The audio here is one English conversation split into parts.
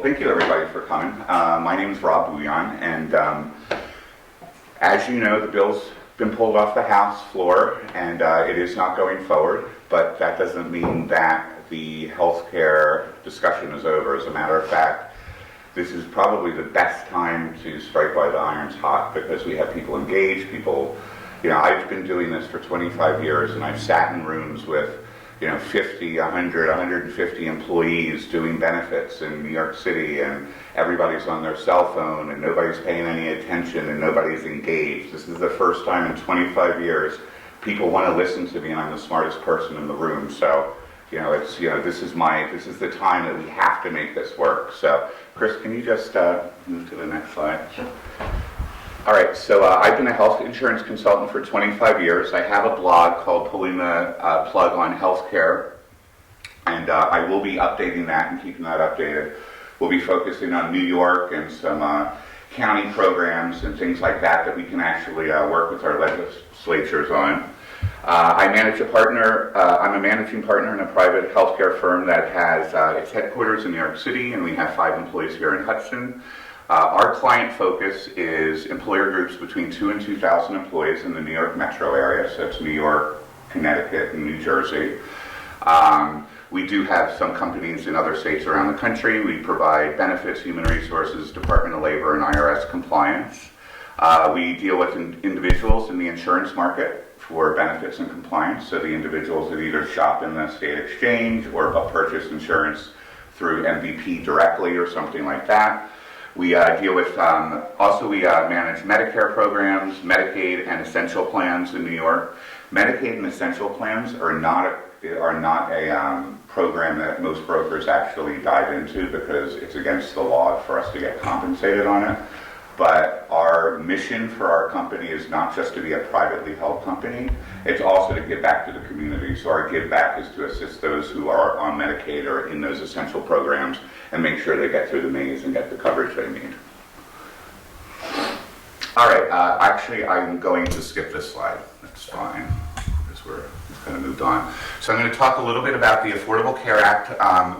Well, thank you everybody for coming. My name is Rob Bouillon, and as you know, the bill's been pulled off the House floor, and it is not going forward, but that doesn't mean that the healthcare discussion is over. As a matter of fact, this is probably the best time to strike while the iron's hot, because we have people engaged, people, I've been doing this for 25 years, and I've sat in rooms with 50, 100, 150 employees doing benefits in New York City, and everybody's on their cell phone, and nobody's paying any attention, and nobody's engaged. This is the first time in 25 years people want to listen to me, and I'm the smartest person in the room. So, this is the time that we have to make this work. So, Chris, can you just move to the next slide? Sure. All right, so I've been a health insurance consultant for 25 years. I have a blog called Pulling the Plug on Healthcare, and I will be updating that and keeping that updated. We'll be focusing on New York and some county programs and things like that we can actually work with our legislatures on. I'm a managing partner in a private healthcare firm that has its headquarters in New York City, and we have 5 employees here in Hudson. Our client focus is employer groups between 2,000 and 2,000 employees in the New York metro area, so it's New York, Connecticut, and New Jersey. We do have some companies in other states around the country. We provide benefits, human resources, Department of Labor, and IRS compliance. We deal with individuals in the insurance market for benefits and compliance, so the individuals that either shop in the state exchange or purchase insurance through MVP directly or something like that. We deal with, we manage Medicare programs, Medicaid, and essential plans in New York. Medicaid and essential plans are not a program that most brokers actually dive into, because it's against the law for us to get compensated on it. But our mission for our company is not just to be a privately held company, it's also to give back to the community. So our give back is to assist those who are on Medicaid or in those essential programs and make sure they get through the maze and get the coverage they need. All right, actually I'm going to skip this slide. That's fine, because we're kind of moved on. So I'm going to talk a little bit about the Affordable Care Act,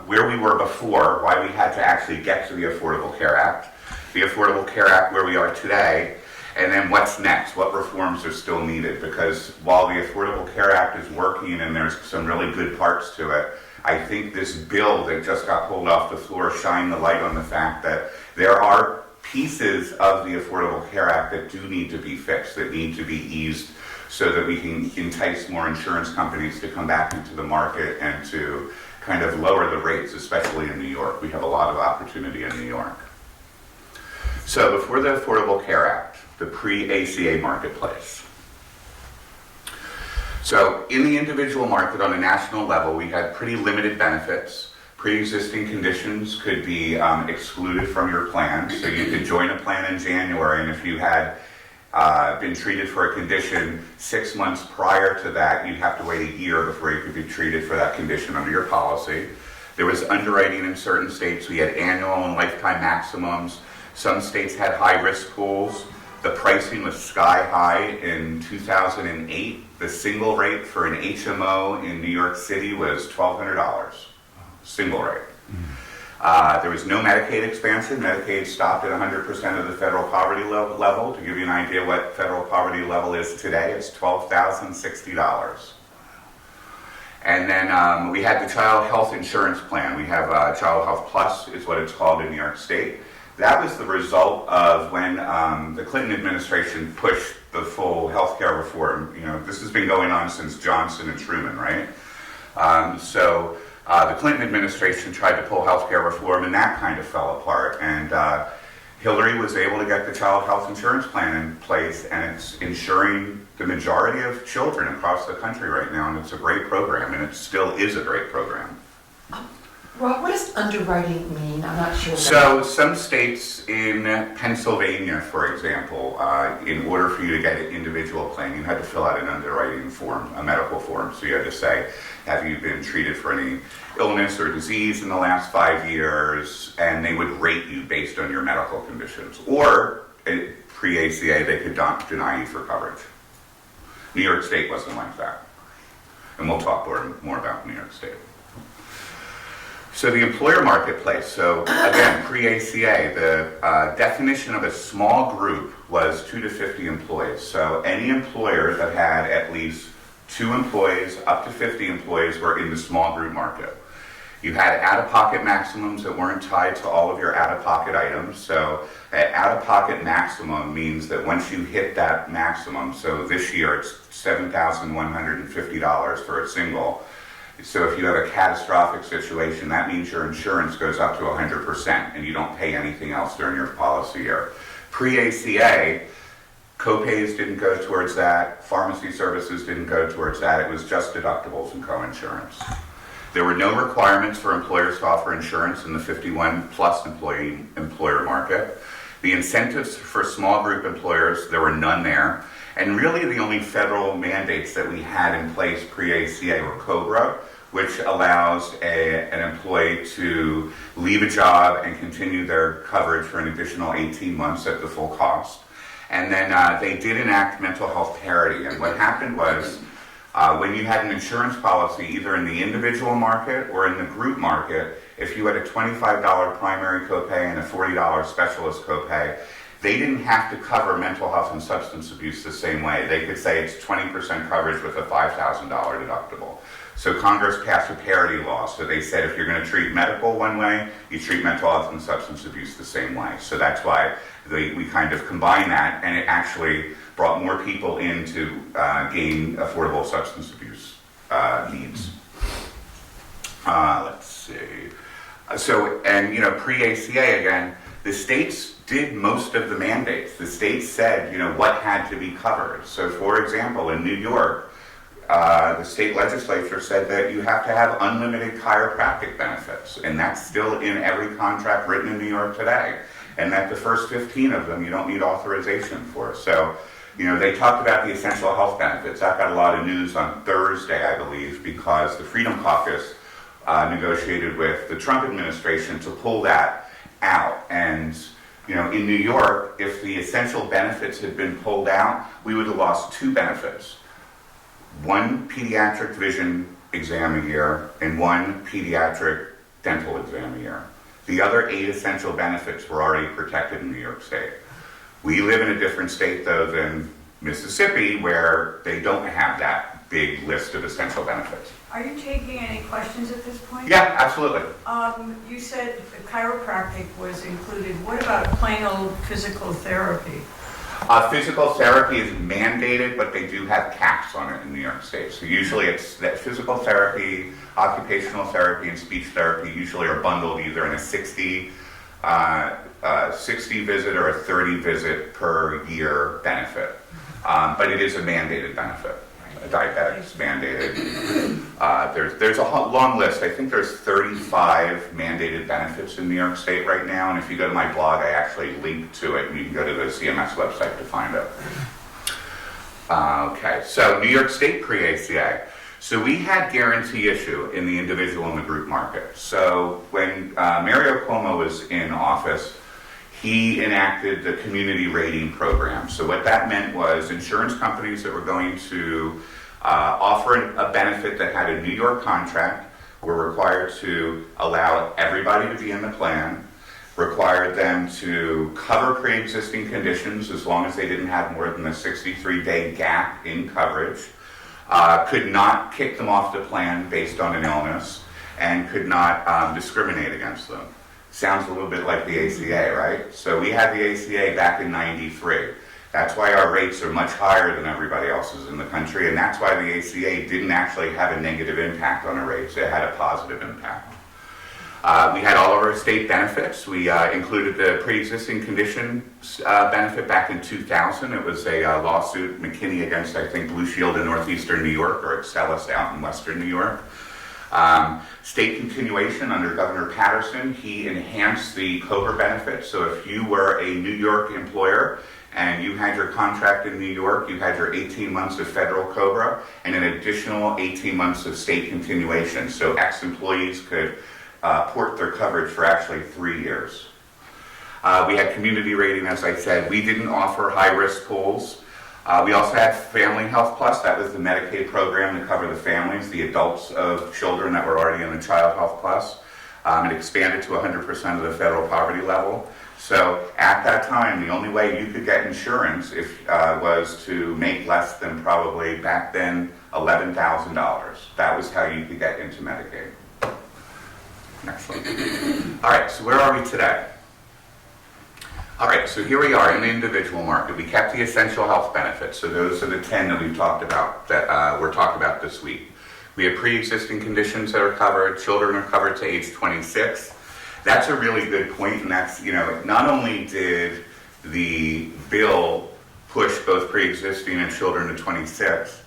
where we were before, why we had to actually get to the Affordable Care Act, the Affordable Care Act where we are today, and then what's next, what reforms are still needed. Because while the Affordable Care Act is working and there's some really good parts to it, I think this bill that just got pulled off the floor shined the light on the fact that there are pieces of the Affordable Care Act that do need to be fixed, that need to be eased, so that we can entice more insurance companies to come back into the market and to kind of lower the rates, especially in New York. We have a lot of opportunity in New York. So before the Affordable Care Act, the PRE-ACA marketplace. So in the individual market on a national level, we had pretty limited benefits. Pre-existing conditions could be excluded from your plan. So you could join a plan in January, and if you had been treated for a condition 6 months prior to that, you'd have to wait a year before you could be treated for that condition under your policy. There was underwriting in certain states. We had annual and lifetime maximums. Some states had high-risk pools. The pricing was sky high. In 2008, the single rate for an HMO in New York City was $1,200, single rate. There was no Medicaid expansion. Medicaid stopped at 100% of the federal poverty level. To give you an idea what federal poverty level is today, it's $12,060. And then we had the Child Health Insurance Plan. We have Child Health Plus is what it's called in New York State. That was the result of when the Clinton administration pushed the full health care reform. This has been going on since Johnson and Truman, right? The Clinton administration tried to pull health care reform, and that kind of fell apart. And Hillary was able to get the Child Health Insurance Plan in place, and it's insuring the majority of children across the country right now, and it's a great program, and it still is a great program. Rob, what does underwriting mean? I'm not sure. So some states in Pennsylvania, for example, in order for you to get an individual claim, you had to fill out an underwriting form, a medical form. So you had to say, have you been treated for any illness or disease in the last 5 years? And they would rate you based on your medical conditions. Or, pre-ACA, they could deny you for coverage. New York State wasn't like that. And we'll talk more about New York State. So the employer marketplace, so again, pre-ACA, the definition of a small group was 2 to 50 employees. So any employer that had at least 2 employees up to 50 employees were in the small group market. You had out-of-pocket maximums that weren't tied to all of your out-of-pocket items. So an out-of-pocket maximum means that once you hit that maximum, so this year it's $7,150 for a single. So if you have a catastrophic situation, that means your insurance goes up to 100% and you don't pay anything else during your policy year. Pre-ACA, co-pays didn't go towards that, pharmacy services didn't go towards that, it was just deductibles and co-insurance. There were no requirements for employers to offer insurance in the 51 plus employer market. The incentives for small group employers, there were none there. And really the only federal mandates that we had in place pre-ACA were COBRA, which allows an employee to leave a job and continue their coverage for an additional 18 months at the full cost. And then they did enact mental health parity. And what happened was, when you had an insurance policy, either in the individual market or in the group market, if you had a $25 primary copay and a $40 specialist copay, they didn't have to cover mental health and substance abuse the same way. They could say it's 20% coverage with a $5,000 deductible. So Congress passed a parity law. So they said if you're going to treat medical one way, you treat mental health and substance abuse the same way. So that's why we kind of combined that, and it actually brought more people in to gain affordable substance abuse needs. Let's see. So, and pre-ACA again, the states did most of the mandates. The states said, what had to be covered. So for example, in New York, the state legislature said that you have to have unlimited chiropractic benefits, and that's still in every contract written in New York today. And that the first 15 of them you don't need authorization for. So, they talked about the essential health benefits. That got a lot of news on Thursday, I believe, because the Freedom Caucus negotiated with the Trump administration to pull that out. And, in New York, if the essential benefits had been pulled out, we would have lost 2 benefits. 1 pediatric vision exam a year and 1 pediatric dental exam a year. The other 8 essential benefits were already protected in New York State. We live in a different state, though, than Mississippi, where they don't have that big list of essential benefits. Are you taking any questions at this point? Yeah, absolutely. You said the chiropractic was included. What about plain old physical therapy? Physical therapy is mandated, but they do have caps on it in New York State. So usually it's that physical therapy, occupational therapy, and speech therapy usually are bundled either in a 60 visit or a 30 visit per year benefit. But it is a mandated benefit. Diabetics mandated. There's a long list. I think there's 35 mandated benefits in New York State right now, and if you go to my blog, I actually link to it, and you can go to the CMS website to find it. Okay, so New York State pre-ACA. So we had guarantee issue in the individual and the group market. So when Mario Cuomo was in office, he enacted the community rating program. So what that meant was insurance companies that were going to offer a benefit that had a New York contract were required to allow everybody to be in the plan, required them to cover pre-existing conditions as long as they didn't have more than a 63-day gap in coverage, could not kick them off the plan based on an illness, and could not discriminate against them. Sounds a little bit like the ACA, right? So we had the ACA back in '93. That's why our rates are much higher than everybody else's in the country, and that's why the ACA didn't actually have a negative impact on our rates. It had a positive impact. We had all of our state benefits. We included the pre-existing condition benefit back in 2000. It was a lawsuit, McKinney against, I think, Blue Shield in northeastern New York, or Excellus out in western New York. State continuation under Governor Patterson, he enhanced the COBRA benefit. So if you were a New York employer and you had your contract in New York, you had your 18 months of federal COBRA and an additional 18 months of state continuation. So ex-employees could port their coverage for actually 3 years. We had community rating, as I said. We didn't offer high-risk pools. We also had Family Health Plus. That was the Medicaid program to cover the families, the adults of children that were already in the Child Health Plus. It expanded to 100% of the federal poverty level. So at that time, the only way you could get insurance was to make less than probably back then $11,000. That was how you could get into Medicaid. Next one. All right, so where are we today? All right, so here we are in the individual market. We kept the essential health benefits. So those are the 10 that we've talked about, that we're talking about this week. We have pre-existing conditions that are covered. Children are covered to age 26. That's a really good point, and that's, not only did the bill push both pre-existing and children to 26,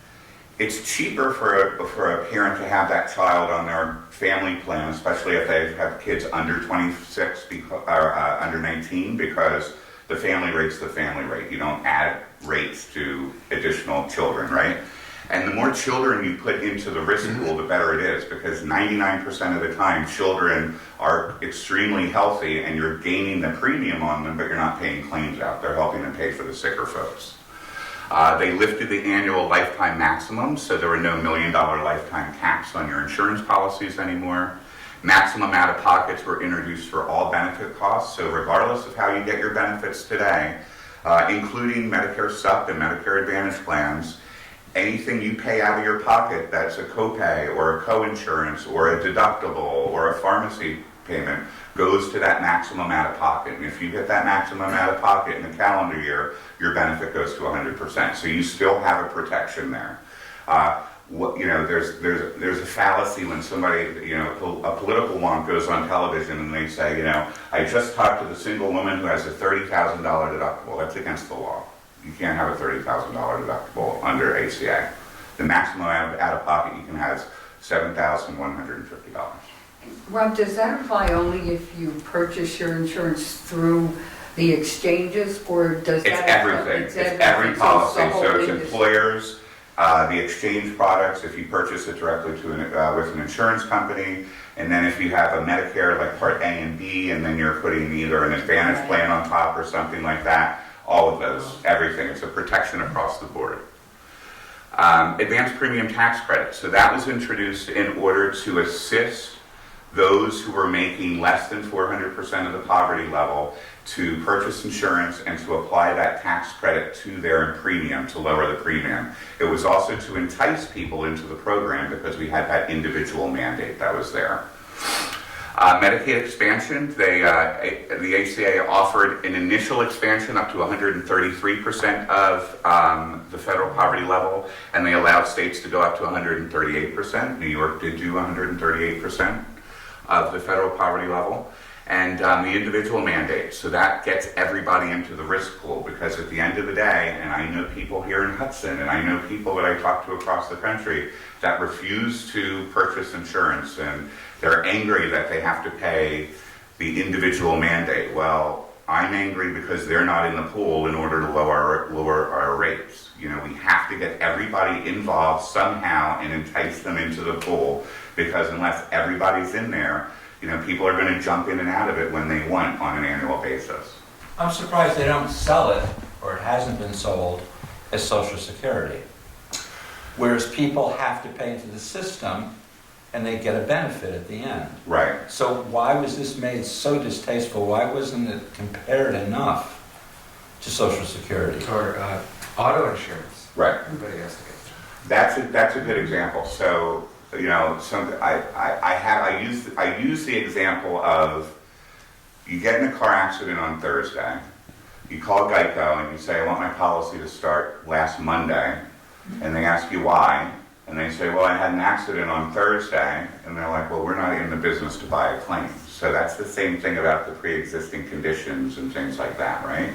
it's cheaper for a parent to have that child on their family plan, especially if they have kids under 26 or under 19, because the family rate's the family rate. You don't add rates to additional children, right? And the more children you put into the risk pool, the better it is, because 99% of the time, children are extremely healthy and you're gaining the premium on them, but you're not paying claims out. They're helping to pay for the sicker folks. They lifted the annual lifetime maximum, so there were no $1 million lifetime caps on your insurance policies anymore. Maximum out-of-pockets were introduced for all benefit costs, so regardless of how you get your benefits today, including Medicare Sup and Medicare Advantage plans, anything you pay out of your pocket that's a copay or a co-insurance or a deductible or a pharmacy payment goes to that maximum out-of-pocket. And if you hit that maximum out-of-pocket in a calendar year, your benefit goes to 100%. So you still have a protection there. There's a fallacy when somebody, a political wonk goes on television and they say, I just talked to the single woman who has a $30,000 deductible. That's against the law. You can't have a $30,000 deductible under ACA. The maximum out-of-pocket you can have is $7,150. Rob, does that apply only if you purchase your insurance through the exchanges, or does that... It's everything. It's every policy. So it's employers, the exchange products, if you purchase it directly with an insurance company, and then if you have a Medicare like Part A and B, and then you're putting either an Advantage plan on top or something like that, all of those, everything. It's a protection across the board. Advanced premium tax credit. So that was introduced in order to assist those who were making less than 400% of the poverty level to purchase insurance and to apply that tax credit to their premium, to lower the premium. It was also to entice people into the program because we had that individual mandate that was there. Medicaid expansion, the ACA offered an initial expansion up to 133% of the federal poverty level, and they allowed states to go up to 138%. New York did do 138% of the federal poverty level. And the individual mandate, so that gets everybody into the risk pool, because at the end of the day, and I know people here in Hudson, and I know people that I talk to across the country that refuse to purchase insurance, and they're angry that they have to pay the individual mandate. Well, I'm angry because they're not in the pool in order to lower our rates. We have to get everybody involved somehow and entice them into the pool, because unless everybody's in there, people are going to jump in and out of it when they want on an annual basis. I'm surprised they don't sell it, or it hasn't been sold, as Social Security. Whereas people have to pay into the system and they get a benefit at the end. Right. So why was this made so distasteful? Why wasn't it compared enough to Social Security? Or auto insurance. Right. Everybody has to get. That's a good example. So, I use the example of, you get in a car accident on Thursday, you call Geico and you say, I want my policy to start last Monday, and they ask you why, and they say, well, I had an accident on Thursday, and they're like, well, we're not in the business to buy a claim. So that's the same thing about the pre-existing conditions and things like that, right?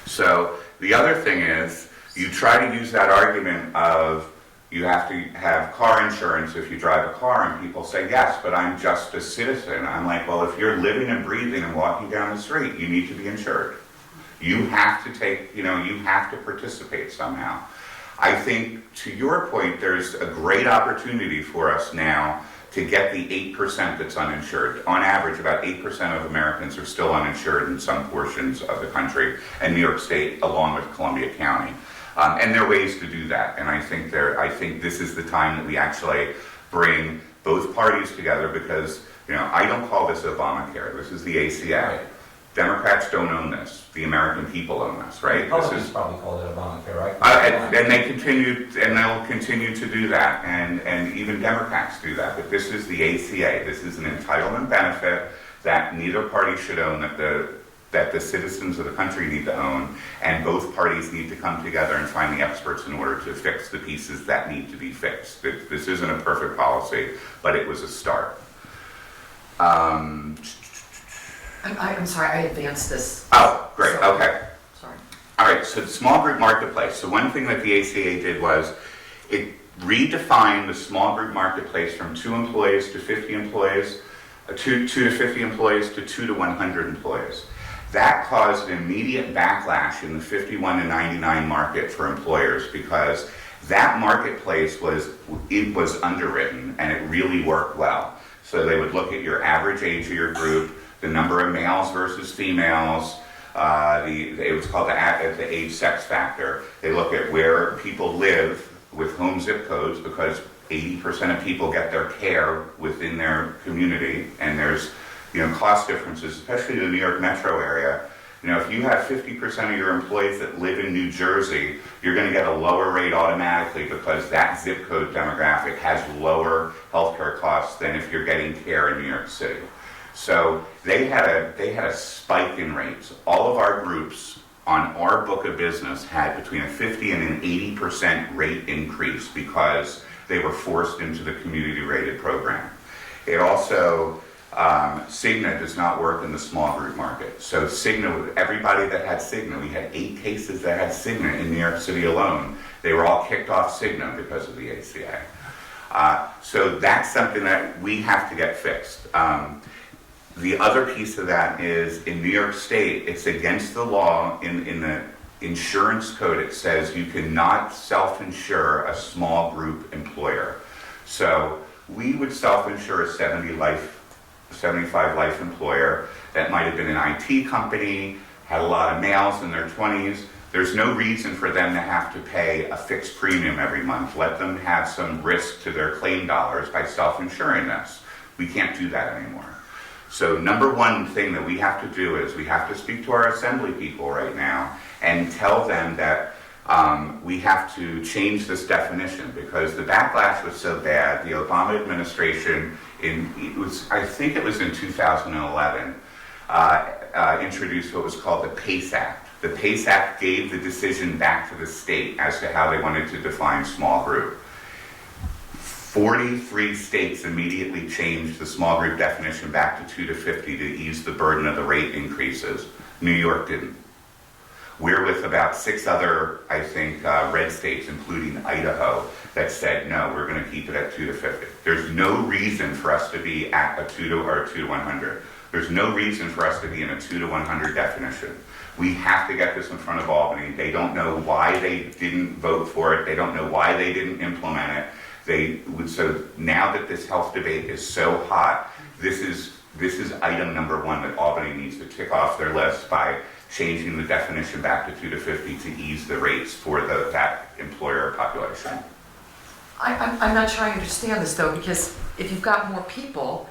So the other thing is, you try to use that argument of, you have to have car insurance if you drive a car, and people say, yes, but I'm just a citizen. I'm like, well, if you're living and breathing and walking down the street, you need to be insured. You have to you have to participate somehow. I think, to your point, there's a great opportunity for us now to get the 8% that's uninsured. On average, about 8% of Americans are still uninsured in some portions of the country, and New York State, along with Columbia County. And there are ways to do that, and I think this is the time that we actually bring both parties together because, I don't call this Obamacare. This is the ACA. Democrats don't own this. The American people own this, right? Republicans probably called it Obamacare, right? And they continue, and they'll continue to do that, and even Democrats do that. But this is the ACA. This is an entitlement benefit that neither party should own, that the citizens of the country need to own, and both parties need to come together and find the experts in order to fix the pieces that need to be fixed. This isn't a perfect policy, but it was a start. I'm sorry, I advanced this. Oh, great, So- okay. Sorry. All right, so the small group marketplace. So one thing that the ACA did was it redefined the small group marketplace from 2 employees to 50 employees, 2 to 50 employees to 2 to 100 employees. That caused an immediate backlash in the 51 to 99 market for employers because that marketplace was underwritten and it really worked well. So they would look at your average age of your group, the number of males versus females, it was called the age-sex factor. They look at where people live with home zip codes because 80% of people get their care within their community, and there's cost differences, especially in the New York metro area. If you have 50% of your employees that live in New Jersey, you're going to get a lower rate automatically because that zip code demographic has lower healthcare costs than if you're getting care in New York City. So they had a spike in rates. All of our groups on our book of business had between a 50 and an 80% rate increase because they were forced into the community rated program. It also, Cigna does not work in the small group market. So Cigna, everybody that had Cigna, we had 8 cases that had Cigna in New York City alone. They were all kicked off Cigna because of the ACA. So that's something that we have to get fixed. The other piece of that is in New York State, it's against the law in the insurance code. It says you cannot self-insure a small group employer. So we would self-insure a 75 life employer that might have been an IT company, had a lot of males in their 20s. There's no reason for them to have to pay a fixed premium every month. Let them have some risk to their claim dollars by self-insuring this. We can't do that anymore. So number one thing that we have to do is we have to speak to our assembly people right now and tell them that we have to change this definition because the backlash was so bad. The Obama administration, I think it was in 2011, introduced what was called the PACE Act. The PACE Act gave the decision back to the state as to how they wanted to define small group. 43 states immediately changed the small group definition back to 2 to 50 to ease the burden of the rate increases. New York didn't. We're with about 6 other, I think, red states, including Idaho, that said, no, we're going to keep it at 2 to 50. There's no reason for us to be at a 2 to 100. There's no reason for us to be in a 2 to 100 definition. We have to get this in front of Albany. They don't know why they didn't vote for it. They don't know why they didn't implement it. So now that this health debate is so hot, this is item number 1 that Albany needs to tick off their list by changing the definition back to 2 to 50 to ease the rates for that employer population. I'm not sure I understand this though, because if you've got more people,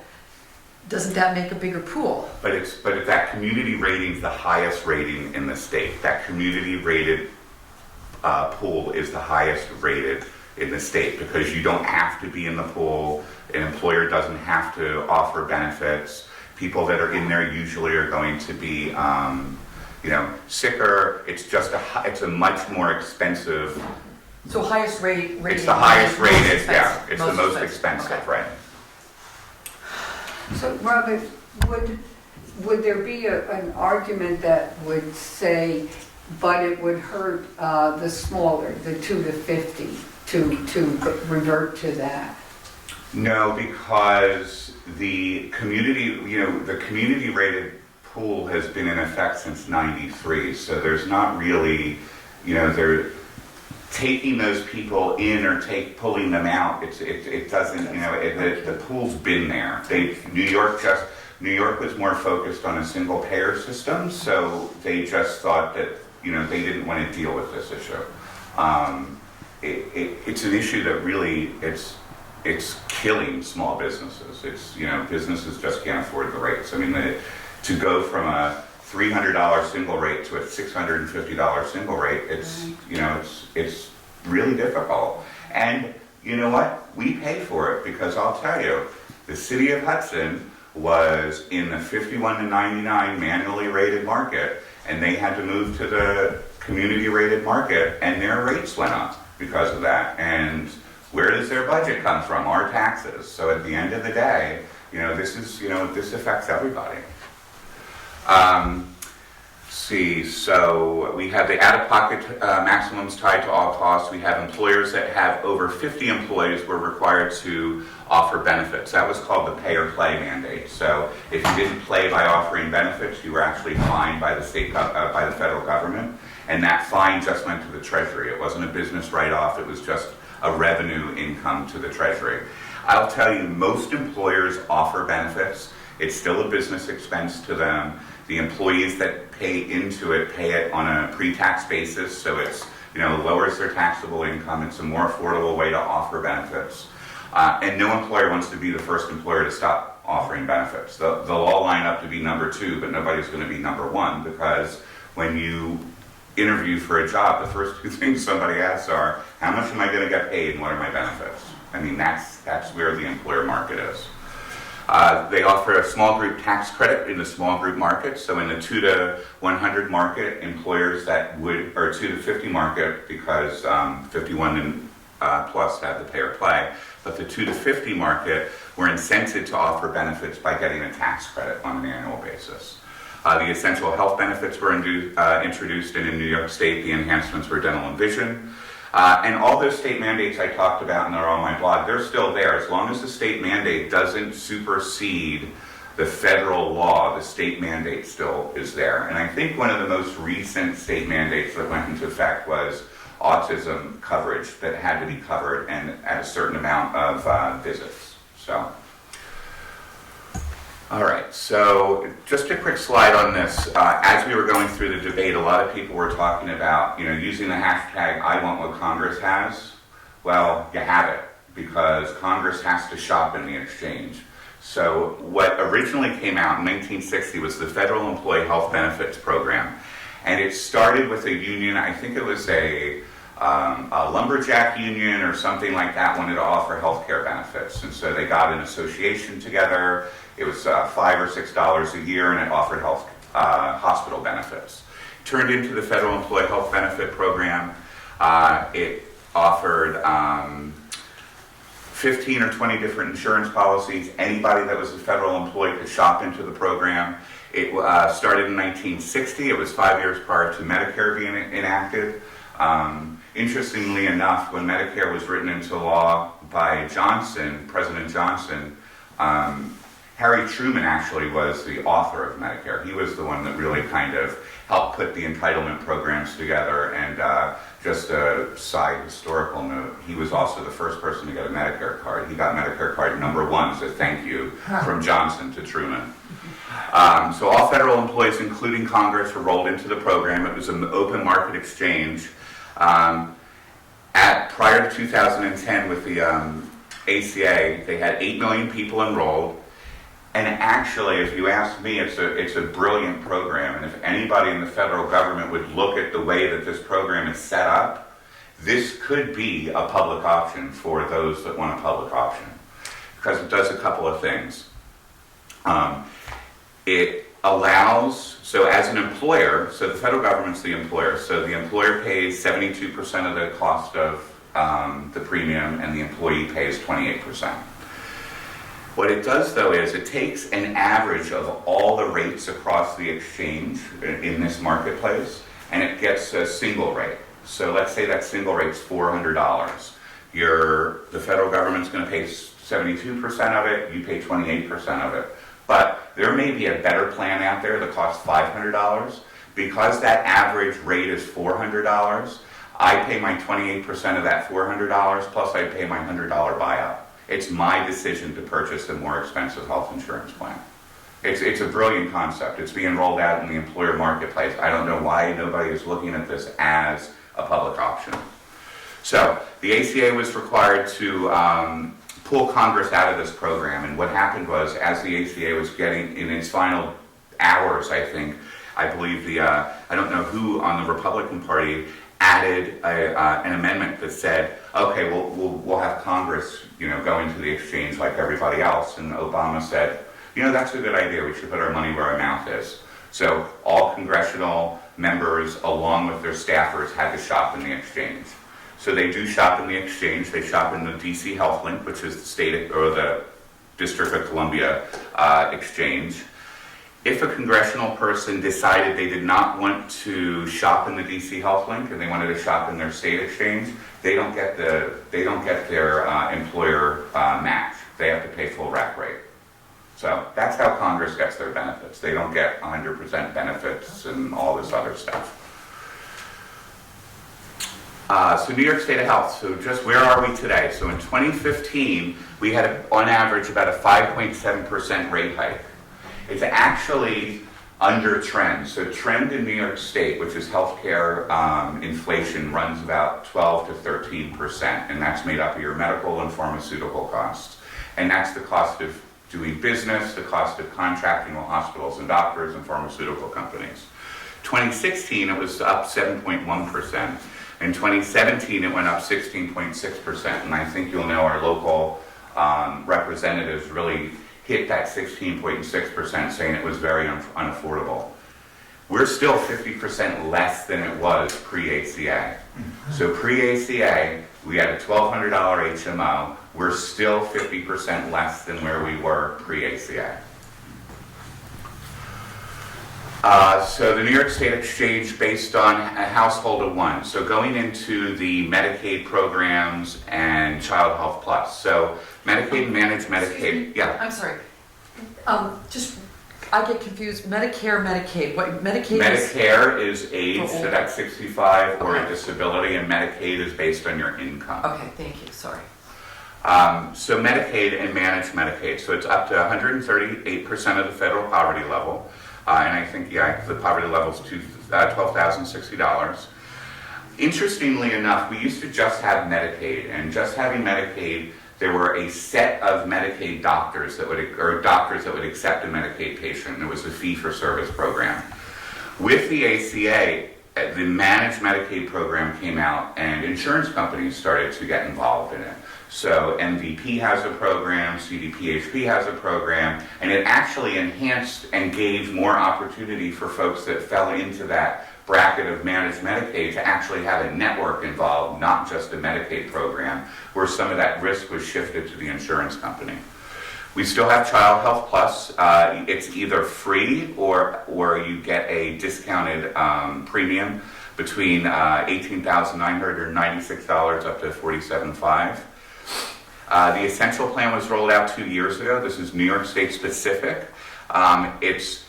doesn't that make a bigger pool? But if that community rating is the highest rating in the state. That community rated pool is the highest rated in the state because you don't have to be in the pool. An employer doesn't have to offer benefits. People that are in there usually are going to be, sicker. It's a much more expensive. So highest rate. It's the highest rated. Yeah, it's the most okay. expensive, right? So, Robert, would there be an argument that would say, but it would hurt the smaller, the 2 to 50, to revert to that? No, because the community rated pool has been in effect since '93, so there's not really, they're taking those people in or pulling them out. It doesn't, the pool's been there. New York was more focused on a single payer system, so they just thought that, they didn't want to deal with this issue. It's an issue that really, it's it's killing small businesses. It's, businesses just can't afford the rates. I mean, to go from a $300 single rate to a $650 single rate, it's really difficult. And you know what? We pay for it, because I'll tell you, the city of Hudson was in the 51 to 99 manually rated market, and they had to move to the community rated market, and their rates went up because of that. And where does their budget come from? Our taxes. So at the end of the day, this affects everybody. So we have the out-of-pocket maximums tied to all costs. We have employers that have over 50 employees were required to offer benefits. That was called the pay-or-play mandate. So if you didn't play by offering benefits, you were actually fined by the federal government, and that fine just went to the Treasury. It wasn't a business write-off. It was just a revenue income to the Treasury. I'll tell you, most employers offer benefits. It's still a business expense to them. The employees that pay into it pay it on a pre-tax basis, so it's lowers their taxable income. It's a more affordable way to offer benefits. And no employer wants to be the first employer to stop offering benefits. They'll all line up to be number 2, but nobody's going to be number 1, because when you interview for a job, the first 2 things somebody asks are, how much am I going to get paid and what are my benefits? I mean, that's where the employer market is. They offer a small group tax credit in the small group market. So in the 2 to 100 market, employers that would, or 2 to 50 market, because 51 and plus have the pay or play, but the 2 to 50 market were incented to offer benefits by getting a tax credit on an annual basis. The essential health benefits were introduced, and in New York State, the enhancements were dental and vision. And all those state mandates I talked about, and they're on my blog, they're still there. As long as the state mandate doesn't supersede the federal law, the state mandate still is there. And I think one of the most recent state mandates that went into effect was autism coverage that had to be covered and at a certain amount of visits. So, all right, so just a quick slide on this. As we were going through the debate, a lot of people were talking about, using the hashtag, I want what Congress has. Well, you have it, because Congress has to shop in the exchange. So what originally came out in 1960 was the Federal Employee Health Benefits Program. And it started with a union, I think it was a lumberjack union or something like that, wanted to offer health care benefits. And so they got an association together. It was $5 or $6 a year, and it offered hospital benefits. Turned into the Federal Employee Health Benefit Program. It offered 15 or 20 different insurance policies. Anybody that was a federal employee could shop into the program. It started in 1960. It was 5 years prior to Medicare being enacted. Interestingly enough, when Medicare was written into law by President Johnson, Harry Truman actually was the author of Medicare. He was the one that really kind of helped put the entitlement programs together. And just a side historical note, he was also the first person to get a Medicare card. He got Medicare card number 1 as a thank you from Johnson to Truman. So all federal employees, including Congress, were rolled into the program. It was an open market exchange. Prior to 2010 with the ACA, they had 8 million people enrolled. And actually, if you ask me, it's a brilliant program. And if anybody in the federal government would look at the way that this program is set up, this could be a public option for those that want a public option. Because it does a couple of things. It allows, so as an employer, so the federal government's the employer, so the employer pays 72% of the cost of the premium, and the employee pays 28%. What it does, though, is it takes an average of all the rates across the exchange in this marketplace, and it gets a single rate. So let's say that single rate's $400. The federal government's going to pay 72% of it, you pay 28% of it. But there may be a better plan out there that costs $500. Because that average rate is $400, I pay my 28% of that $400, plus I pay my $100 buyout. It's my decision to purchase a more expensive health insurance plan. It's a brilliant concept. It's being rolled out in the employer marketplace. I don't know why nobody is looking at this as a public option. So the ACA was required to pull Congress out of this program. And what happened was, as the ACA was getting in its final hours, I think, I believe I don't know who on the Republican Party added an amendment that said, okay, we'll have Congress, go into the exchange like everybody else. And Obama said, that's a good idea. We should put our money where our mouth is. So all congressional members, along with their staffers, had to shop in the exchange. So they do shop in the exchange. They shop in the DC Health Link, which is the state or the District of Columbia exchange. If a congressional person decided they did not want to shop in the DC Health Link and they wanted to shop in their state exchange, they don't get their employer match. They have to pay full rack rate. So that's how Congress gets their benefits. They don't get 100% benefits and all this other stuff. So New York State of Health. So just where are we today? So in 2015, we had on average about a 5.7% rate hike. It's actually under trend. So trend in New York State, which is healthcare inflation, runs about 12 to 13%, and that's made up of your medical and pharmaceutical costs. And that's the cost of doing business, the cost of contracting with hospitals and doctors and pharmaceutical companies. 2016, it was up 7.1%. In 2017, it went up 16.6%, and I think you'll know our local representatives really hit that 16.6%, saying it was very unaffordable. We're still 50% less than it was pre-ACA. So pre-ACA, we had a $1,200 HMO. We're still 50% less than where we were pre-ACA. So the New York State Exchange based on a household of one. So going into the Medicaid programs and Child Health Plus. So Medicaid and Managed Medicaid, yeah. I'm sorry. I get confused. Medicare, Medicaid. What Medicaid Medicare is age, for so that's 65 or a Okay. disability, and Medicaid is based on your income. Okay, thank you. Sorry. So Medicaid and Managed Medicaid. So it's up to 138% of the federal poverty level. And I think, the poverty level is $12,060. Interestingly enough, we used to just have Medicaid, and just having Medicaid, there were a set of Medicaid doctors that would accept a Medicaid patient, and it was a fee-for-service program. With the ACA, the Managed Medicaid program came out, and insurance companies started to get involved in it. So MVP has a program, CDPHP has a program, and it actually enhanced and gave more opportunity for folks that fell into that bracket of Managed Medicaid to actually have a network involved, not just a Medicaid program, where some of that risk was shifted to the insurance company. We still have Child Health Plus. It's either free or you get a discounted premium between $18,996 up to $47,500. The Essential Plan was rolled out 2 years ago. This is New York State specific. It's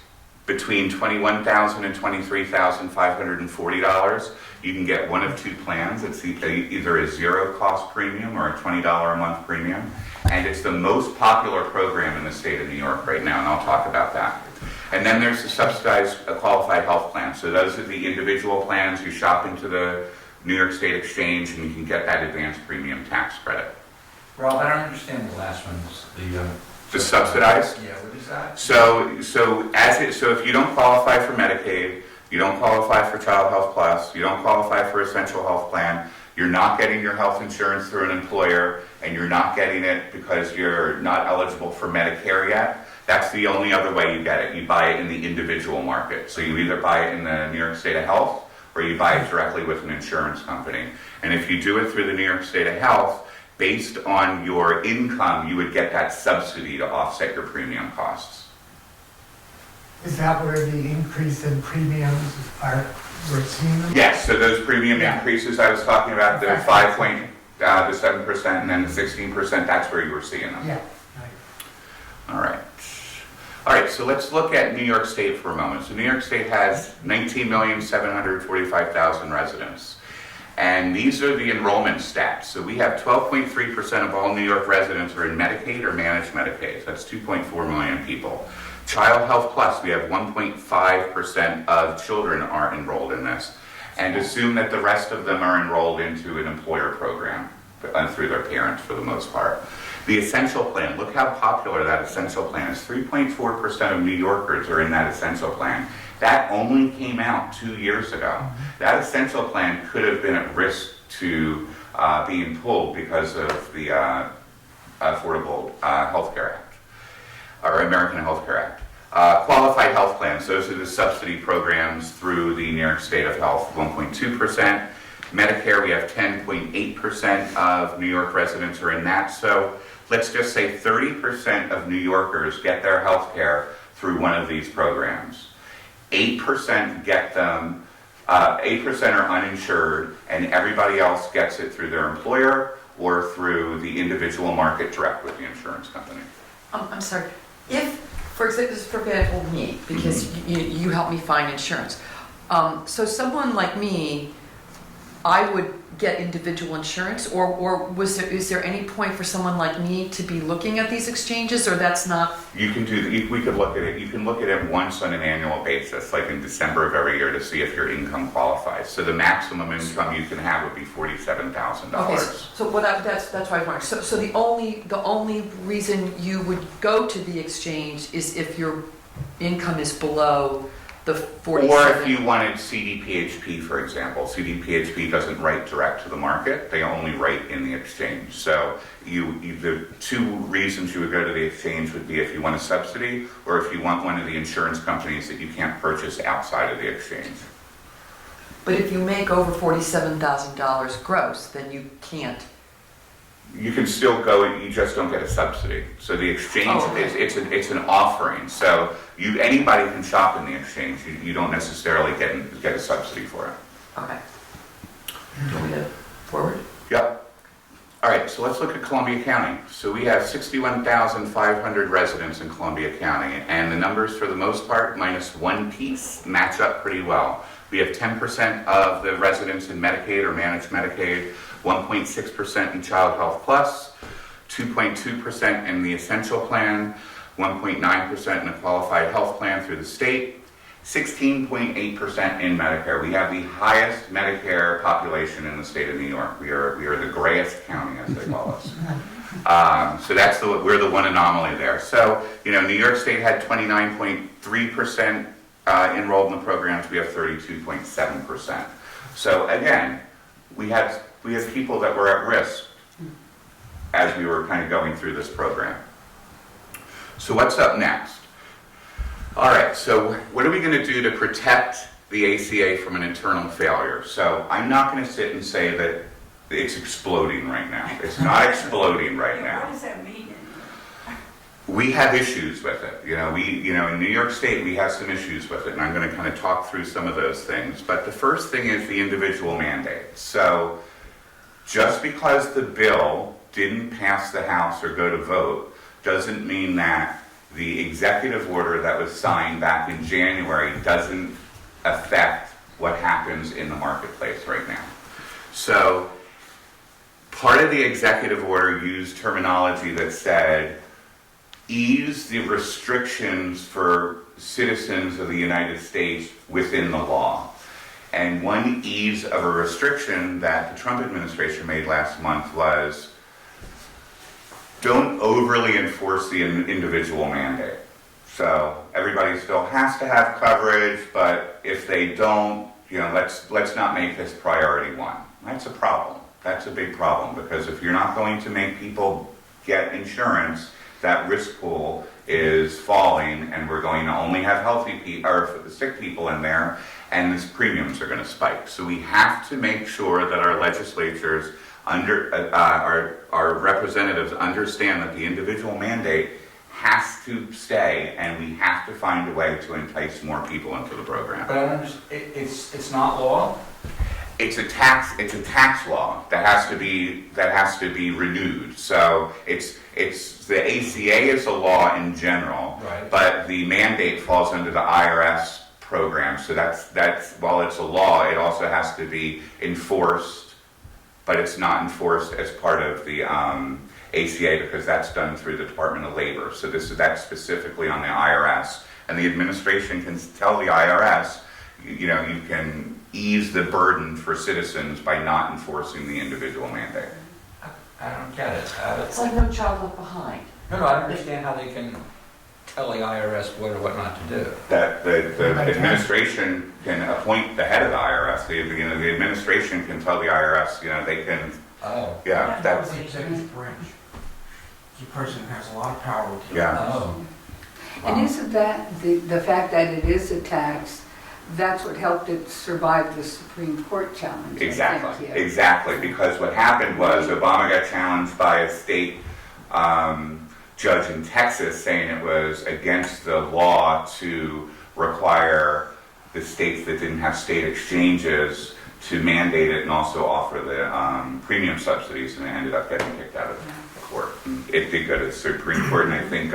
between $21,000 and $23,540. You can get one of two plans. It's either a zero cost premium or a $20 a month premium. And it's the most popular program in the state of New York right now, and I'll talk about that. And then there's the subsidized qualified health plan. So those are the individual plans. You shop into the New York State Exchange and you can get that advanced premium tax credit. Ralph, I don't understand the last one. The subsidized? Yeah, what is that? So if you don't qualify for Medicaid, you don't qualify for Child Health Plus, you don't qualify for Essential Health Plan, you're not getting your health insurance through an employer, and you're not getting it because you're not eligible for Medicare yet, that's the only other way you get it. You buy it in the individual market. So you either buy it in the New York State of Health, or you buy it directly with an insurance company. And if you do it through the New York State of Health, based on your income, you would get that subsidy to offset your premium costs. Is that where the increase in premiums we're seeing them? Yes, so those premium Yeah. increases I was talking about, the 7% and then the 16%, that's where you were seeing them. Yeah. All right, so let's look at New York State for a moment. So New York State has 19,745,000 residents. And these are the enrollment stats. So we have 12.3% of all New York residents are in Medicaid or Managed Medicaid. That's 2.4 million people. Child Health Plus, we have 1.5% of children are enrolled in this. And assume that the rest of them are enrolled into an employer program through their parents for the most part. The essential plan, look how popular that essential plan is. 3.4% of New Yorkers are in that essential plan. That only came out 2 years ago. That essential plan could have been at risk to being pulled because of the Affordable Health Care Act, or American Health Care Act. Qualified health plans, those are the subsidy programs through the New York State of Health, 1.2%. Medicare, we have 10.8% of New York residents are in that. So let's just say 30% of New Yorkers get their health care through one of these programs. 8% get them, 8% are uninsured, and everybody else gets it through their employer or through the individual market direct with the insurance company. I'm sorry. If, for example, me, because you help me find insurance. So someone like me, I would get individual insurance, or is there any point for someone like me to be looking at these exchanges, or that's not? You can do, we could look at it, you can look at it once on an annual basis, like in December of every year, to see if your income qualifies. So the maximum income you can have would be $47,000. Okay, so well, that's why I was wondering. So the only reason you would go to the exchange is if your income is below the 47. Or if you wanted CDPHP, for example. CDPHP doesn't write direct to the market, they only write in the exchange. So the two reasons you would go to the exchange would be if you want a subsidy, or if you want one of the insurance companies that you can't purchase outside of the exchange. But if you make over $47,000 gross, then you can't. You can still go, you just don't get a subsidy. So the exchange, it's an offering. So anybody can shop in the exchange. You don't necessarily get a subsidy for it. Okay. Do you want me to forward? Yep. All right, so let's look at Columbia County. So we have 61,500 residents in Columbia County, and the numbers for the most part, minus one piece, match up pretty well. We have 10% of the residents in Medicaid or managed Medicaid, 1.6% in Child Health Plus, 2.2% in the Essential Plan, 1.9% in a Qualified Health Plan through the state, 16.8% in Medicare. We have the highest Medicare population in the state of New York. We are the grayest county, as they call us. So we're the one anomaly there. So, New York State had 29.3% enrolled in the programs. We have 32.7%. So again, we have people that were at risk as we were kind of going through this program. So what's up next? All right, so what are we going to do to protect the ACA from an internal failure? So I'm not going to sit and say that it's exploding right now. It's not exploding right now. What does that mean? We have issues with it. In New York State, we have some issues with it, and I'm going to kind of talk through some of those things. But the first thing is the individual mandate. So just because the bill didn't pass the House or go to vote doesn't mean that the executive order that was signed back in January doesn't affect what happens in the marketplace right now. So part of the executive order used terminology that said, ease the restrictions for citizens of the United States within the law. And one ease of a restriction that the Trump administration made last month was, don't overly enforce the individual mandate. So everybody still has to have coverage, but if they don't, let's not make this priority one. That's a problem. That's a big problem, because if you're not going to make people get insurance, that risk pool is falling, and we're going to only have healthy people or sick people in there, and these premiums are going to spike. So we have to make sure that our legislatures, our representatives, understand that the individual mandate has to stay, and we have to find a way to entice more people into the program. But I don't understand. It's not law. It's a tax law that has to be renewed. So it's the ACA is a law in general, right, but the mandate falls under the IRS program. So that's while it's a law, it also has to be enforced, but it's not enforced as part of the ACA, because that's done through the Department of Labor. So that's specifically on the IRS, and the administration can tell the IRS, you can ease the burden for citizens by not enforcing the individual mandate. I don't get it. It's like No Child Left Behind. No, I don't understand how they can tell the IRS what or what not to do. That the administration can appoint the head of the IRS. The administration can tell the IRS, they can, Oh. yeah, that's, the executive branch. The person has a lot of power with yeah. Oh. And isn't that, the fact that it is a tax, that's what helped it survive the Supreme Court challenge? I think, Exactly, yeah. exactly, because what happened was Obama got challenged by a state judge in Texas saying it was against the law to require the states that didn't have state exchanges to mandate it and also offer the premium subsidies, and it ended up getting kicked out of the court. And it did go to the Supreme Court, and I think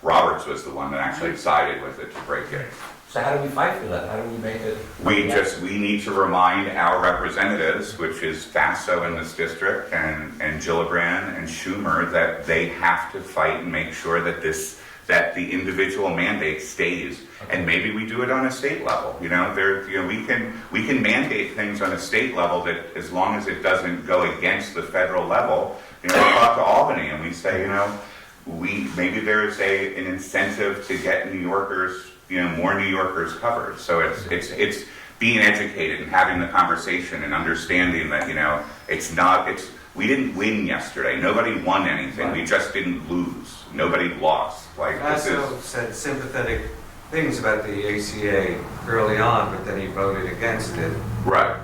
Roberts was the one that actually sided with it to break it. So how do we fight for that? How do we make it? We need to remind our representatives, which is Faso in this district and Gillibrand and Schumer, that they have to fight and make sure that the individual mandate stays. And maybe we do it on a state level. We can mandate things on a state level that, as long as it doesn't go against the federal level. We talk to Albany and we say, maybe there's an incentive to get New Yorkers, more New Yorkers covered. So it's being educated and having the conversation and understanding that, we didn't win yesterday. Nobody won anything. Right. We just didn't lose. Nobody lost. Faso said sympathetic things about the ACA early on, but then he voted against it, Right.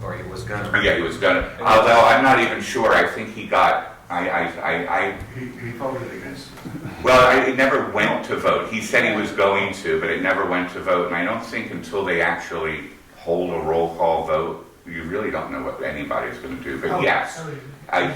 or he was gonna. Yeah, he was gonna. Although I'm not even sure. I think he got. He voted against it. Well, it never went to vote. He said he was going to, but it never went to vote. And I don't think until they actually hold a roll call vote, you really don't know what anybody's going to do. But yes,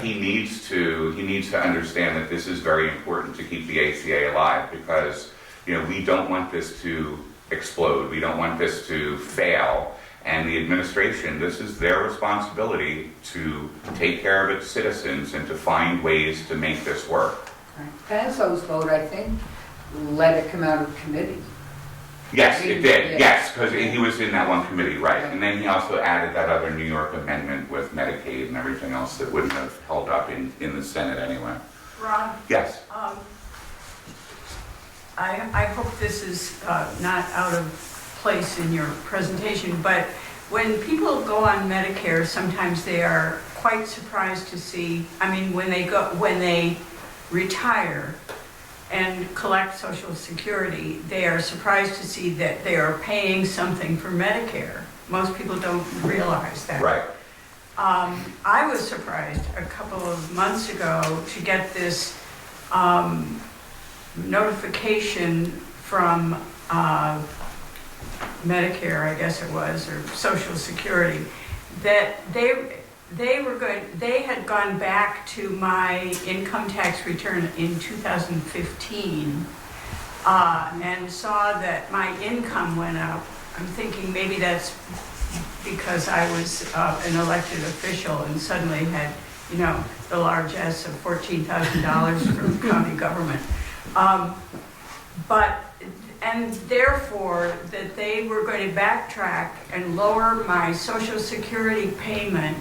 he needs to understand that this is very important to keep the ACA alive, because we don't want this to explode. We don't want this to fail. And the administration, this is their responsibility to take care of its citizens and to find ways to make this work. Faso's vote, I think, let it come out of committee. Yes, it did. Yeah. Yes, because he was in that one committee, right. And then he also added that other New York amendment with Medicaid and everything else that wouldn't have held up in the Senate anyway. Ron, Yes. I hope this is not out of place in your presentation, but when people go on Medicare, sometimes they are quite surprised to see, when they retire and collect Social Security, they are surprised to see that they are paying something for Medicare. Most people don't realize that. Right. I was surprised a couple of months ago to get this notification from Medicare, I guess it was, or Social Security, that they had gone back to my income tax return in 2015 and saw that my income went up. I'm thinking maybe that's because I was an elected official and suddenly had, the largesse of $14,000 from county government. And therefore, that they were going to backtrack and lower my Social Security payment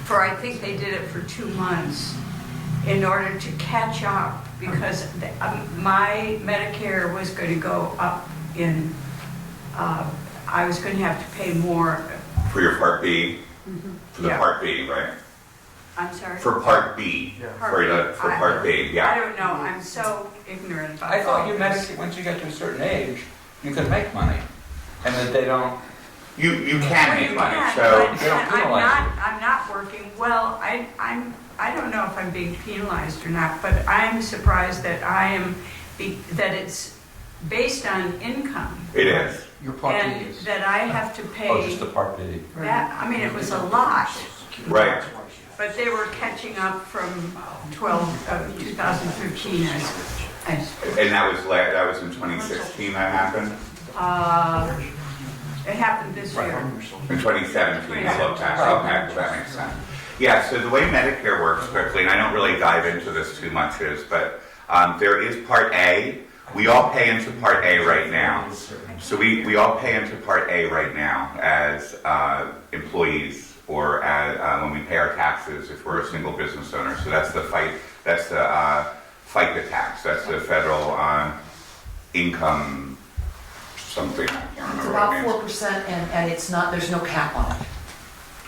for, I think they did it for 2 months, in order to catch up, because my Medicare was going to go up I was going to have to pay more. For your Part B? Mm-hmm. For the Yeah. Part B, right? I'm sorry? For Part B. Yeah. For Part B, I yeah. don't know, I'm so ignorant about I thought all you this. Medicaid, once you get to a certain age, you could make money, and that they don't. You can make money, Well, you so. can, they don't but penalize I'm not working. Well, I don't know if I'm being penalized or not, but I'm surprised that that it's based on income. It is. Your Part B And is. that I have to pay. Oh, just the Part B. That, it was a lot, Right. but they were catching up from 2013, And that was in 2016 that happened? it happened this year. In 2017, I looked at. Okay, well, that makes sense. Yeah, so the way Medicare works quickly, and I don't really dive into this too much, but there is Part A. We all pay into Part A right now. So we all pay into Part A right now as employees or when we pay our taxes if we're a single business owner. So that's the FICA tax. That's the federal income something. I can't It's remember what it about means. 4% and it's not, there's no cap on it.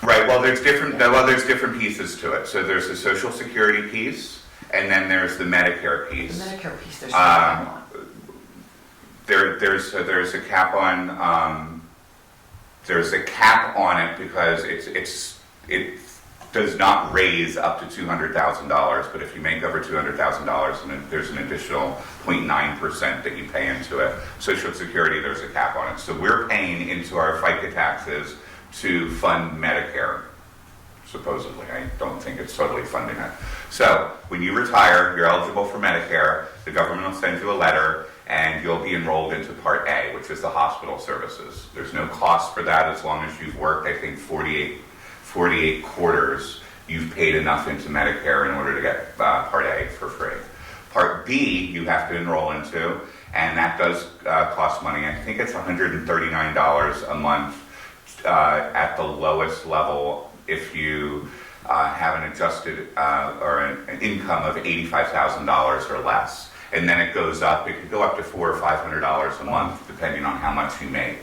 Right. Well, there's different pieces to it. So there's the Social Security piece, and then there's the Medicare The piece. Medicare piece, there's no cap on. There's a cap on there's a cap on it because it does not raise up to $200,000, but if you make over $200,000, then there's an additional 0.9% that you pay into it. Social Security, there's a cap on it. So we're paying into our FICA taxes to fund Medicare, supposedly. I don't think it's totally funding it. So when you retire, you're eligible for Medicare. The government will send you a letter, and you'll be enrolled into Part A, which is the hospital services. There's no cost for that as long as you've worked, I think, 48 quarters. You've paid enough into Medicare in order to get Part A for free. Part B, you have to enroll into, and that does cost money. I think it's $139 a month at the lowest level if you have an adjusted or an income of $85,000 or less. And then it goes up. It could go up to $400 or $500 a month, depending on how much you make.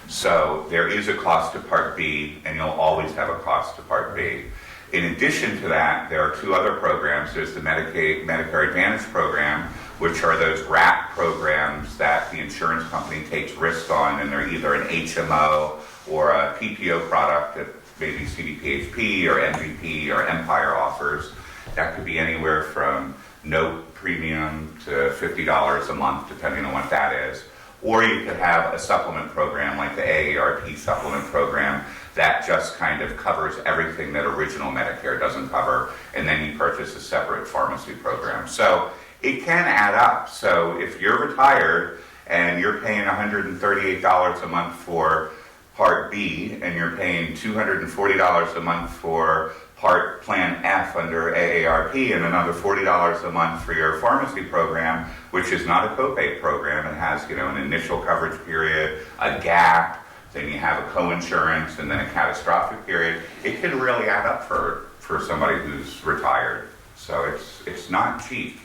So there is a cost to Part B, and you'll always have a cost to Part B. In addition to that, there are two other programs. There's the Medicare Advantage program, which are those wrap programs that the insurance company takes risk on, and they're either an HMO or a PPO product that maybe CDPHP or MVP or Empire offers. That could be anywhere from no premium to $50 a month, depending on what that is. Or you could have a supplement program like the AARP supplement program that just kind of covers everything that original Medicare doesn't cover, and then you purchase a separate pharmacy program. So it can add up. So if you're retired and you're paying $138 a month for Part B, and you're paying $240 a month for Plan F under AARP, and another $40 a month for your pharmacy program, which is not a copay program. It has, an initial coverage period, a gap, then you have a co-insurance, and then a catastrophic period. It can really add up for somebody who's retired. So it's not cheap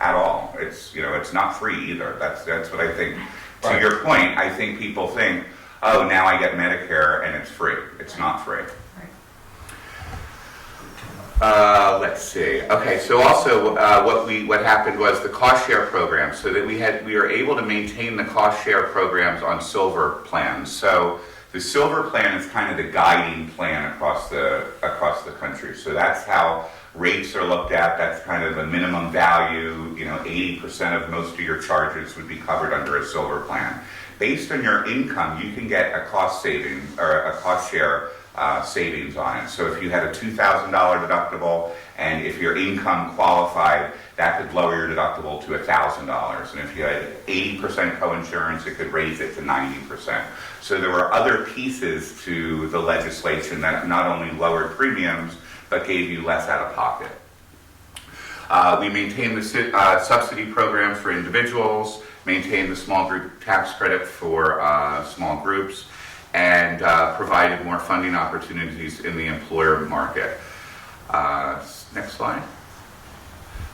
at all. It's not free either. That's what I think. Right. To your point, I think people think, oh, now I get Medicare and it's free. It's not free. Let's see. Okay, so also what happened was the cost share program, so that we were able to maintain the cost share programs on silver plans. So the silver plan is kind of the guiding plan across the country. So that's how rates are looked at. That's kind of the minimum value. 80% of most of your charges would be covered under a silver plan. Based on your income, you can get a cost saving or a cost share savings on it. So if you had a $2,000 deductible, and if your income qualified, that could lower your deductible to $1,000. And if you had 80% co-insurance, it could raise it to 90%. So there were other pieces to the legislation that not only lowered premiums, but gave you less out of pocket. We maintained the subsidy programs for individuals, maintained the small group tax credit for small groups, and provided more funding opportunities in the employer market. Next slide.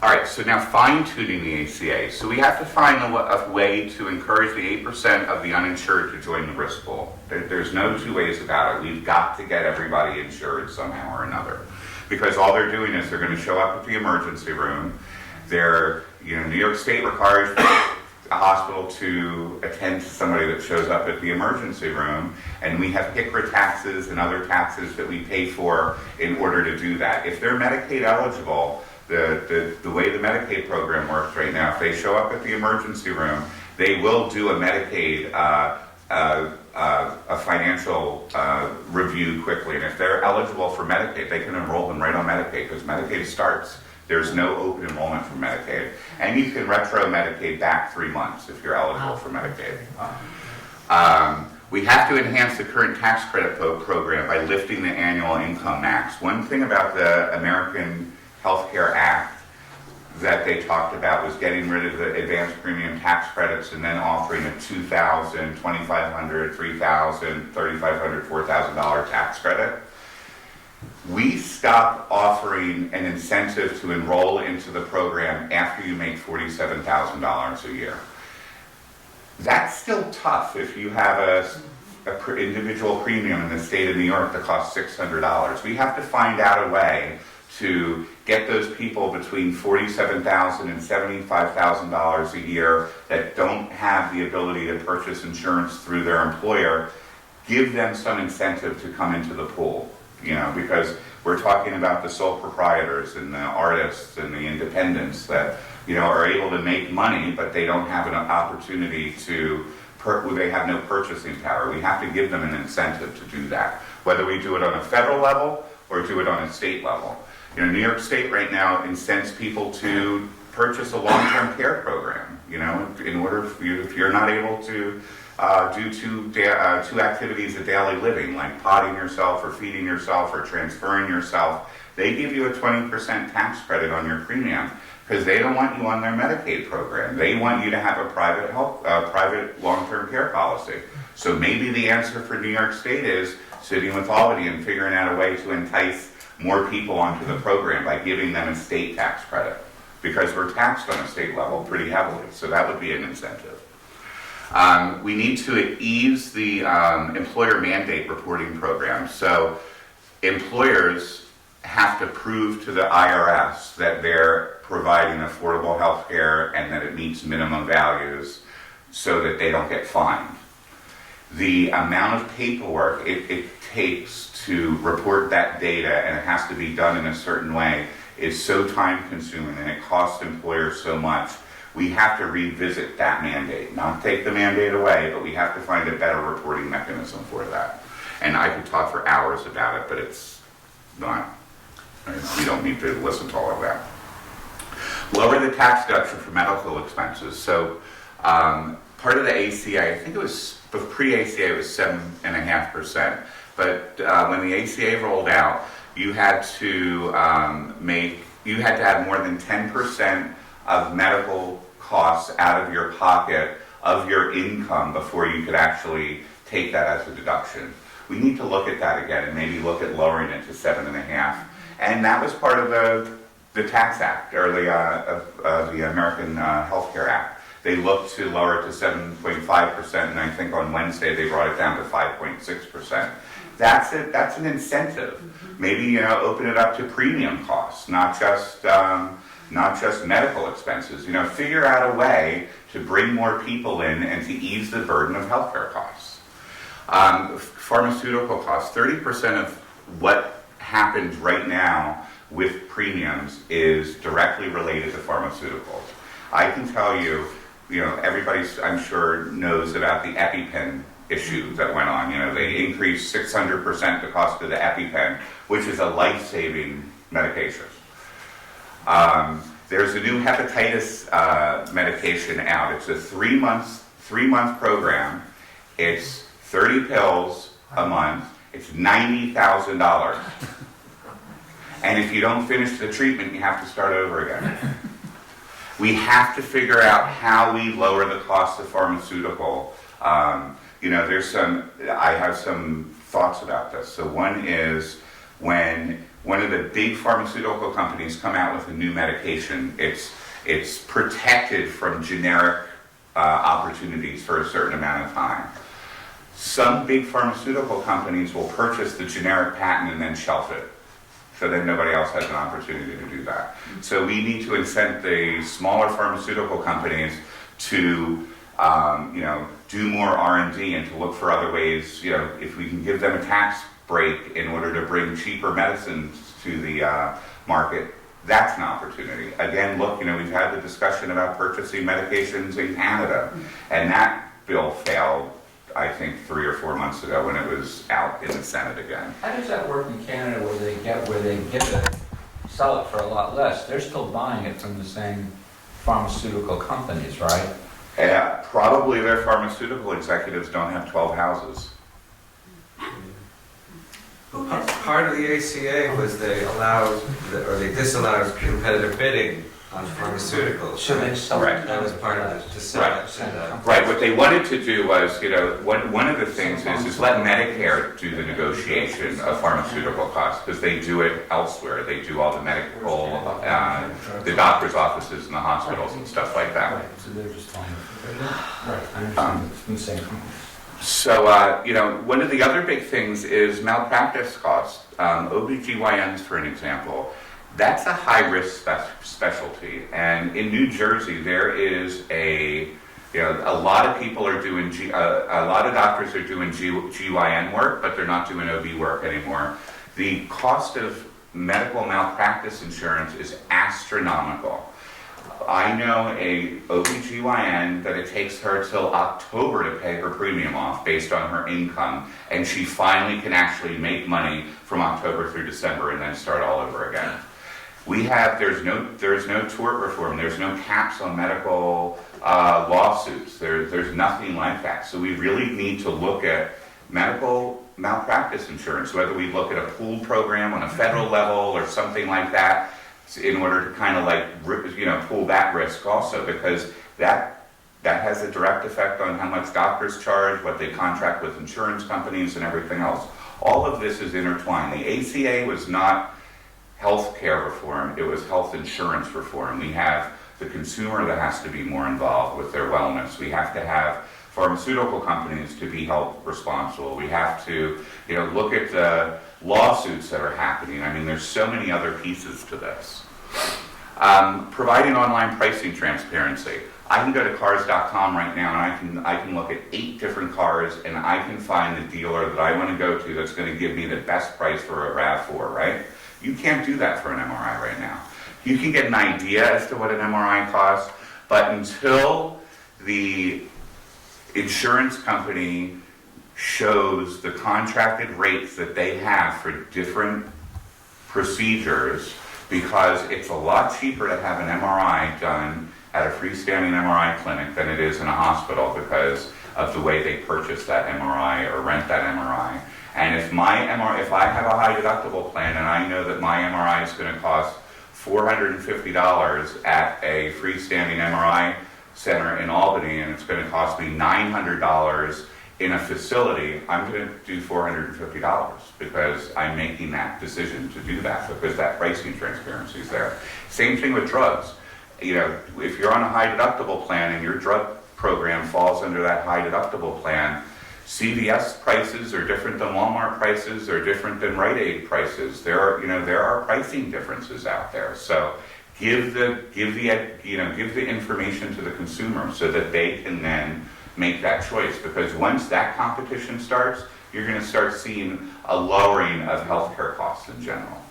All right, so now fine-tuning the ACA. So we have to find a way to encourage the 8% of the uninsured to join the risk pool. There's no two ways about it. We've got to get everybody insured somehow or another. Because all they're doing is they're going to show up at the emergency room. New York State requires a hospital to attend to somebody that shows up at the emergency room, and we have HICRA taxes and other taxes that we pay for in order to do that. If they're Medicaid eligible, the way the Medicaid program works right now, if they show up at the emergency room, they will do a Medicaid a financial review quickly, and if they're eligible for Medicaid, they can enroll them right on Medicaid, because Medicaid starts. There's no open enrollment for Medicaid. And you can retro Medicaid back 3 months if you're eligible for Medicaid. We have to enhance the current tax credit program by lifting the annual income max. One thing about the American Health Care Act that they talked about was getting rid of the advanced premium tax credits and then offering a $2,000, $2,500, $3,000, $3,500, $4,000 tax credit. We stop offering an incentive to enroll into the program after you make $47,000 a year. That's still tough if you have a individual premium in the state of New York that costs $600. We have to find out a way to get those people between $47,000 and $75,000 a year that don't have the ability to purchase insurance through their employer, give them some incentive to come into the pool, because we're talking about the sole proprietors and the artists and the independents that, are able to make money, but they don't have an opportunity they have no purchasing power. We have to give them an incentive to do that, whether we do it on a federal level or do it on a state level. New York State right now incents people to purchase a long-term care program, in order for you, if you're not able to do two activities of daily living, like potting yourself or feeding yourself or transferring yourself, they give you a 20% tax credit on your premium because they don't want you on their Medicaid program. They want you to have a private long-term care policy. So maybe the answer for New York State is sitting with Albany and figuring out a way to entice more people onto the program by giving them a state tax credit, because we're taxed on a state level pretty heavily. So that would be an incentive. We need to ease the employer mandate reporting program. So employers have to prove to the IRS that they're providing affordable health care and that it meets minimum values so that they don't get fined. The amount of paperwork it takes to report that data, and it has to be done in a certain way, is so time consuming and it costs employers so much. We have to revisit that mandate, not take the mandate away, but we have to find a better reporting mechanism for that. And I could talk for hours about it, but it's not, you don't need to listen to all of that. Lower the tax deduction for medical expenses. So part of the ACA, I think it was, pre-ACA it was 7.5%, but when the ACA rolled out, you had to have more than 10% of medical costs out of your pocket of your income before you could actually take that as a deduction. We need to look at that again and maybe look at lowering it to 7.5%. And that was part of the Tax Act, or the American Health Care Act. They looked to lower it to 7.5%, and I think on Wednesday they brought it down to 5.6%. That's it. That's an incentive. Maybe open it up to premium costs, not just medical expenses. Figure out a way to bring more people in and to ease the burden of healthcare costs. Pharmaceutical costs. 30% of what happens right now with premiums is directly related to pharmaceuticals. I can tell you, everybody I'm sure knows about the EpiPen issue that went on. They increased 600% the cost of the EpiPen, which is a life-saving medication. There's a new hepatitis medication out. It's a three-month program. It's 30 pills a month. It's $90,000. And if you don't finish the treatment, you have to start over again. We have to figure out how we lower the cost of pharmaceutical. I have some thoughts about this. So one is when one of the big pharmaceutical companies come out with a new medication, it's protected from generic opportunities for a certain amount of time. Some big pharmaceutical companies will purchase the generic patent and then shelf it. So then nobody else has an opportunity to do that. So we need to incent the smaller pharmaceutical companies to, do more R&D and to look for other ways. If we can give them a tax break in order to bring cheaper medicines to the market, that's an opportunity. Again, look, we've had the discussion about purchasing medications in Canada, and that bill failed, I think, 3 or 4 months ago when it was out in the Senate again. How does that work in Canada where they get it, sell it for a lot less? They're still buying it from the same pharmaceutical companies, right? Probably their pharmaceutical executives don't have 12 houses. Part of the ACA was they disallowed competitive bidding on pharmaceuticals. Should they sell Right. it? That was part of it, to sell Right. it to the. Right, what they wanted to do was, one of the things is let Medicare do the negotiation of pharmaceutical costs, because they do it elsewhere. They do all the medical, the doctor's offices and the hospitals and stuff like that. Right, so they're just telling you. Right, I understand, it's from the same company. So, one of the other big things is malpractice costs. OBGYNs, for an example, that's a high-risk specialty. And in New Jersey, there is a lot of people are doing, a lot of doctors are doing GYN work, but they're not doing OB work anymore. The cost of medical malpractice insurance is astronomical. I know a OBGYN that it takes her till October to pay her premium off based on her income, and she finally can actually make money from October through December and then start all over again. There's no tort reform, there's no caps on medical lawsuits, there's nothing like that. So we really need to look at medical malpractice insurance, whether we look at a pooled program on a federal level or something like that, in order to kind of pull that risk also, because that has a direct effect on how much doctors charge, what they contract with insurance companies and everything else. All of this is intertwined. The ACA was not health care reform, it was health insurance reform. We have the consumer that has to be more involved with their wellness. We have to have pharmaceutical companies to be held responsible. We have to look at the lawsuits that are happening. I mean, there's so many other pieces to this. Providing online pricing transparency. I can go to cars.com right now and I can look at 8 different cars and I can find the dealer that I want to go to that's going to give me the best price for a RAV4, right? You can't do that for an MRI right now. You can get an idea as to what an MRI costs, but until the insurance company shows the contracted rates that they have for different procedures, because it's a lot cheaper to have an MRI done at a freestanding MRI clinic than it is in a hospital because of the way they purchase that MRI or rent that MRI. And if I have a high deductible plan and I know that my MRI is going to cost $450 at a freestanding MRI center in Albany and it's going to cost me $900 in a facility, I'm going to do $450 because I'm making that decision to do that because that pricing transparency is there. Same thing with drugs. If you're on a high deductible plan and your drug program falls under that high deductible plan, CVS prices are different than Walmart prices, are different than Rite Aid prices. There are pricing differences out there. So give the information to the consumer so that they can then make that choice, because once that competition starts, you're going to start seeing a lowering of healthcare costs in general.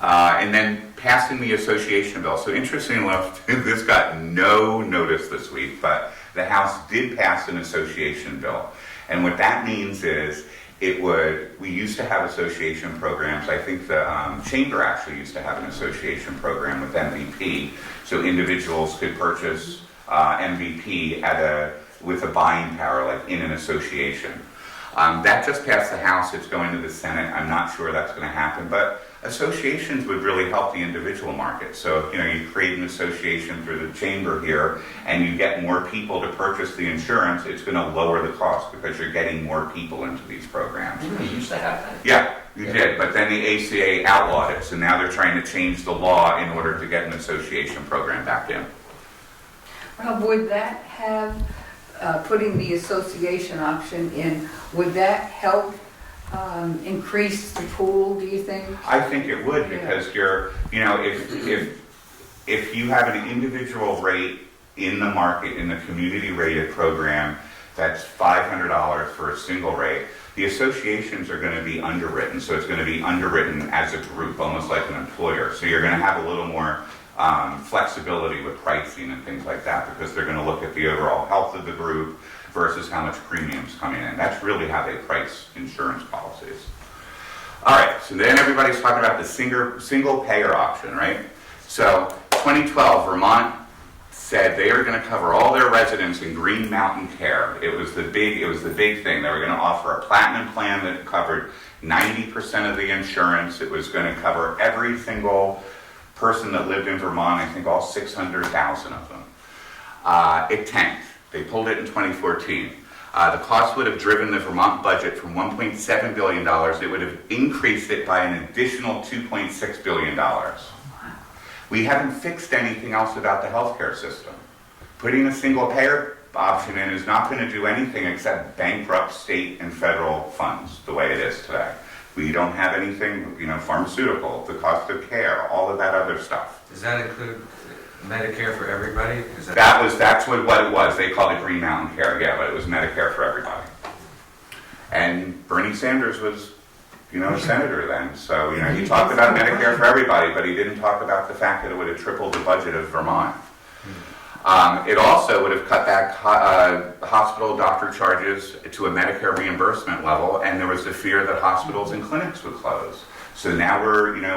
And then passing the association bill. So interestingly enough, this got no notice this week, but the House did pass an association bill. And what that means is we used to have association programs. I think the Chamber actually used to have an association program with MVP, so individuals could purchase MVP with a buying power, like in an association. That just passed the House. It's going to the Senate. I'm not sure that's going to happen, but associations would really help the individual market. So, you create an association through the Chamber here, and you get more people to purchase the insurance, it's going to lower the cost because you're getting more people into these programs. Didn't we used to have that? Yeah, you did, but then the ACA outlawed it, so now they're trying to change the law in order to get an association program back in. Would that have, putting the association option in, would that help increase the pool, do you think? I think it would, because if you have an individual rate in the market, in the community rated program, that's $500 for a single rate, the associations are going to be underwritten. So it's going to be underwritten as a group, almost like an employer. So you're going to have a little more flexibility with pricing and things like that, because they're going to look at the overall health of the group versus how much premiums coming in. That's really how they price insurance policies. All right, so then everybody's talking about the single payer option, right? So 2012, Vermont said they are going to cover all their residents in Green Mountain Care. It was the big thing. They were going to offer a platinum plan that covered 90% of the insurance. It was going to cover every single person that lived in Vermont, I think all 600,000 of them. It tanked. They pulled it in 2014. The cost would have driven the Vermont budget from $1.7 billion. It would have increased it by an additional $2.6 billion. We haven't fixed anything else about the healthcare system. Putting a single payer option in is not going to do anything except bankrupt state and federal funds the way it is today. We don't have anything, pharmaceutical, the cost of care, all of that other stuff. Does that include Medicare for everybody? That's what it was. They called it Green Mountain Care, yeah, but it was Medicare for everybody. And Bernie Sanders was, a senator then, so, he talked about Medicare for everybody, but he didn't talk about the fact that it would have tripled the budget of Vermont. It also would have cut back hospital doctor charges to a Medicare reimbursement level, and there was the fear that hospitals and clinics would close. So now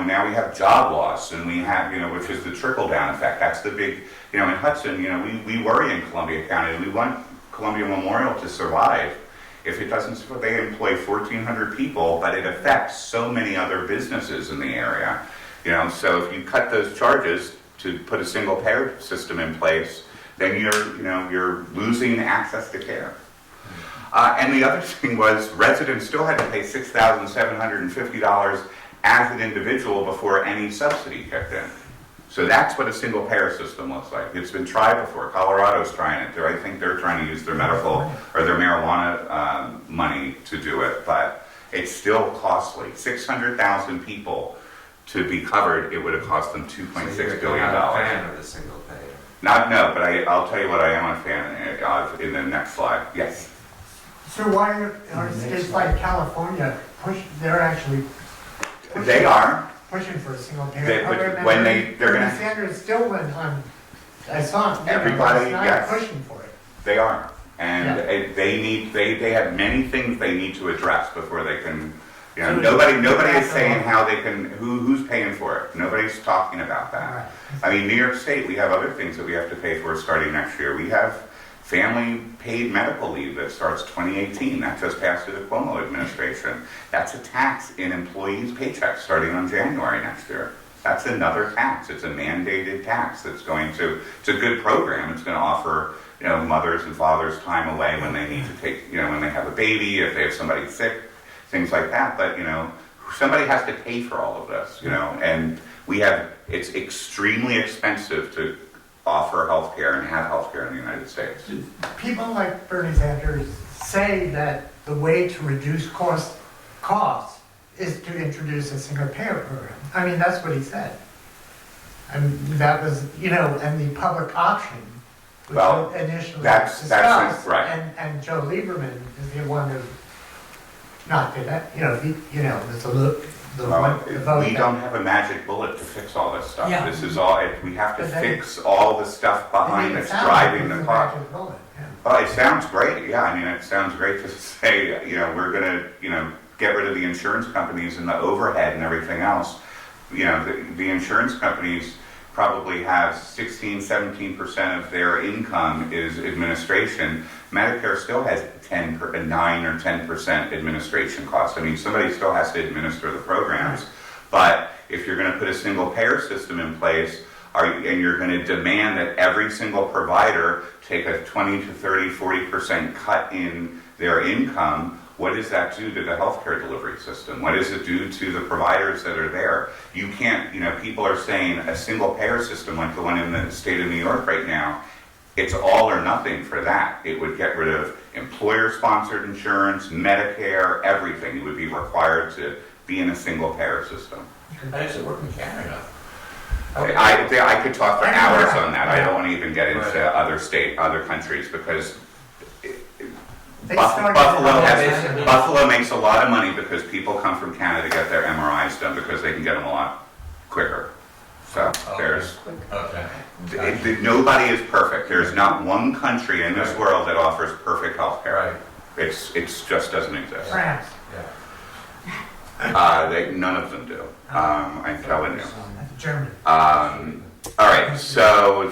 now we have job loss, and we have, which is the trickle-down effect. That's the big, in Hudson, we worry in Columbia County. We want Columbia Memorial to survive. If it doesn't, they employ 1,400 people, but it affects so many other businesses in the area. So if you cut those charges to put a single payer system in place, then you're losing access to care. And the other thing was residents still had to pay $6,750 as an individual before any subsidy kicked in. So that's what a single payer system looks like. It's been tried before. Colorado's trying it. I think they're trying to use their medical or their marijuana money to do it, but it's still costly. 600,000 people to be covered, it would have cost them $2.6 billion. Not a fan of the single payer. But I'll tell you what I am a fan of in the next slide. Yes. So why are states like California they're actually pushing, They are. pushing for a single payer But program? when and they're Bernie gonna- Sanders still went on, I saw him, Everybody, last night yes. pushing for it. They are. And Yeah. they have many things they need to address before they can, So nobody is it's- saying how they can, who's paying for it. Nobody's talking about that. Right. I mean, New York State, we have other things that we have to pay for starting next year. We have family paid medical leave that starts 2018. That just passed through the Cuomo administration. That's a tax in employees' paychecks starting on January next year. That's another tax. It's a mandated tax that's going to, it's a good program. It's going to offer, mothers and fathers time away when they need to take, when they have a baby, if they have somebody sick, things like that. But, somebody has to pay for all of this, and it's extremely expensive to offer health care and have health care in the United States. People like Bernie Sanders say that the way to reduce costs is to introduce a single payer program. I mean, that's what he said. And that was, and the public option, which Well, was initially that's discussed. right. And Joe Lieberman is the one who not did that. There's the vote. We don't have a magic bullet to fix all this stuff. Yeah. This is all, we have to But then- fix all the stuff behind that's driving the car. Well, it sounds great, yeah. I mean, it sounds great to say, we're going to, get rid of the insurance companies and the overhead and everything else. The insurance companies probably have 16-17% of their income is administration. Medicare still has 9 or 10% administration costs. I mean, somebody still has to administer the programs. But if you're going to put a single payer system in place, and you're going to demand that every single provider take a 20 to 30, 40% cut in their income, what does that do to the healthcare delivery system? What does it do to the providers that are there? You can't, people are saying a single payer system like the one in the state of New York right now, it's all or nothing for that. It would get rid of employer-sponsored insurance, Medicare, everything. It would be required to be in a single payer system. How does it work in Canada? I could talk for hours on that. I don't want to even get into other countries because Buffalo makes a lot of money because people come from Canada to get their MRIs done because they can get them a lot quicker. So there's nobody is perfect. There's not one country in this world that offers perfect health care. Right. It just doesn't exist. France. None of them do. I'm telling you. Germany. All right. So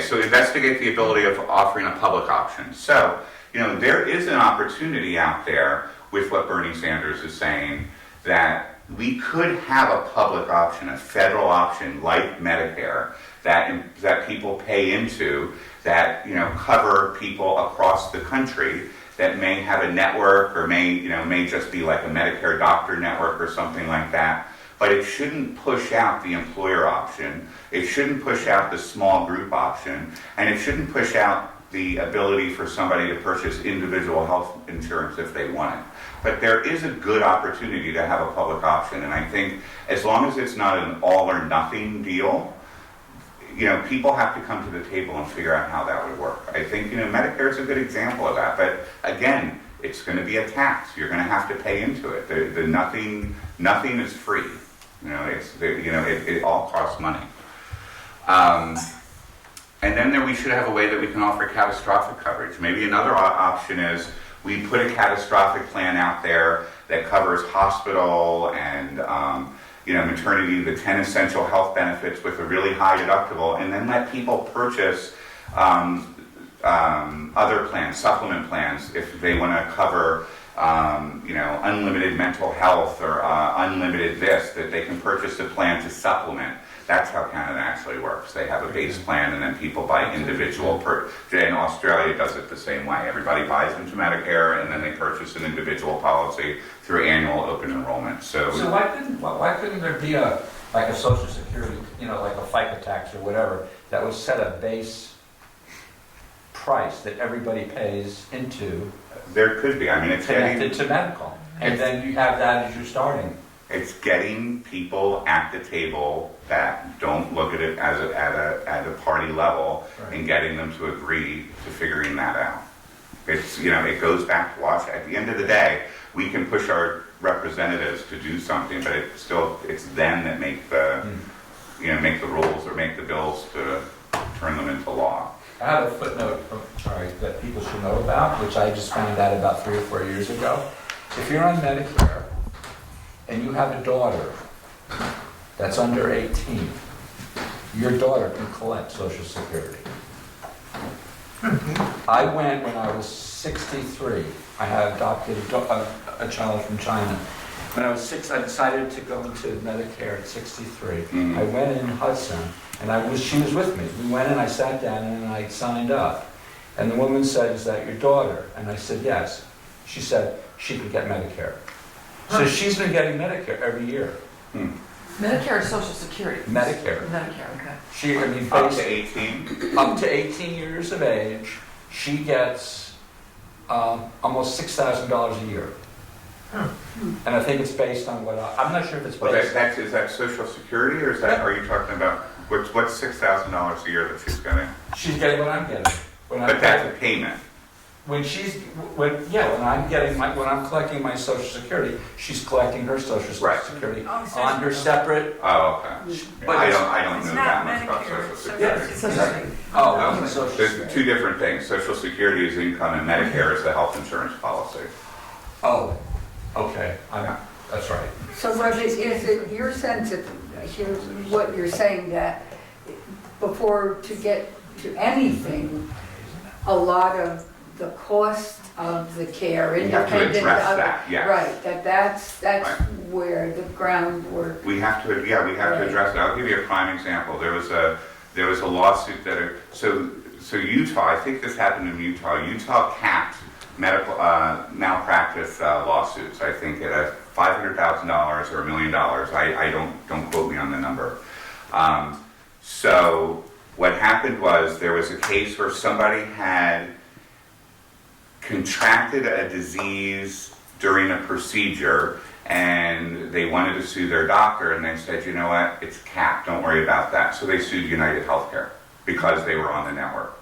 so investigate the ability of offering a public option. So there is an opportunity out there with what Bernie Sanders is saying that we could have a public option, a federal option like Medicare that people pay into that, you know, cover people across the country that may have a network or may just be like a Medicare doctor network or something like that. But it shouldn't push out the employer option. It shouldn't push out the small group option, and it shouldn't push out the ability for somebody to purchase individual health insurance if they want it. But there is a good opportunity to have a public option, and I think as long as it's not an all or nothing deal, you know, people have to come to the table and figure out how that would work. I think, you know, Medicare is a good example of that, but again, it's going to be a tax. You're going to have to pay into it. The nothing is free. You know, it all costs money. And then we should have a way that we can offer catastrophic coverage. Maybe another option is we put a catastrophic plan out there that covers hospital and maternity, the 10 essential health benefits with a really high deductible, and then let people purchase other plans, supplement plans, if they want to cover unlimited mental health or unlimited this, that they can purchase a plan to supplement. That's how Canada actually works. They have a base plan and then people buy individual and Australia does it the same way. Everybody buys into Medicare and then they purchase an individual policy through annual open enrollment. So why couldn't there be a Social Security, like a FICA tax or whatever, that would set a base price that everybody pays into? There could be. I mean, it's connected to medical, and then you have that as your starting. It's getting people at the table that don't look at it as at a party level, right, and getting them to agree to figuring that out. It's, it goes back to Washington. At the end of the day, we can push our representatives to do something, but it's them that make the make the rules or make the bills to turn them into law. I have a footnote, that people should know about, which I just found out about 3 or 4 years ago. If you're on Medicare and you have a daughter that's under 18, your daughter can collect Social Security. I went when I was 63. I had adopted a child from China. When I was 6, I decided to go into Medicare at 63. Mm-hmm. I went in Hudson, and she was with me. We went in, I sat down, and I signed up. And the woman said, "Is that your daughter?" And I said, "Yes." She said she could get Medicare. So she's been getting Medicare every year. Medicare or Social Security? Medicare. Medicare, okay. Up to 18? Up to 18 years of age, she gets almost $6,000 a year. And I think it's based on I'm not sure if it's based. Is that Social Security, or are you talking about what's $6,000 a year that she's getting? She's getting what I'm getting. But that's a payment. When I'm collecting my Social Security, she's collecting her Social Security on her separate. Oh, okay. But I don't know that much about Social Security. Okay. There's two different things. Social Security is income, and Medicare is the health insurance policy. Oh, okay. That's right. So, Roger, is it your sense that here's what you're saying, that before to get to anything, a lot of the cost of the care, independent of that, yes. Right, that's right, where the groundwork. We have to address that. I'll give you a prime example. There was a lawsuit that so Utah, I think this happened in Utah. Utah capped medical malpractice lawsuits. I think at $500,000 or $1 million. I don't quote me on the number. So what happened was there was a case where somebody had contracted a disease during a procedure, and they wanted to sue their doctor, and they said, "You know what, it's capped, don't worry about that." So they sued United Healthcare because they were on the network,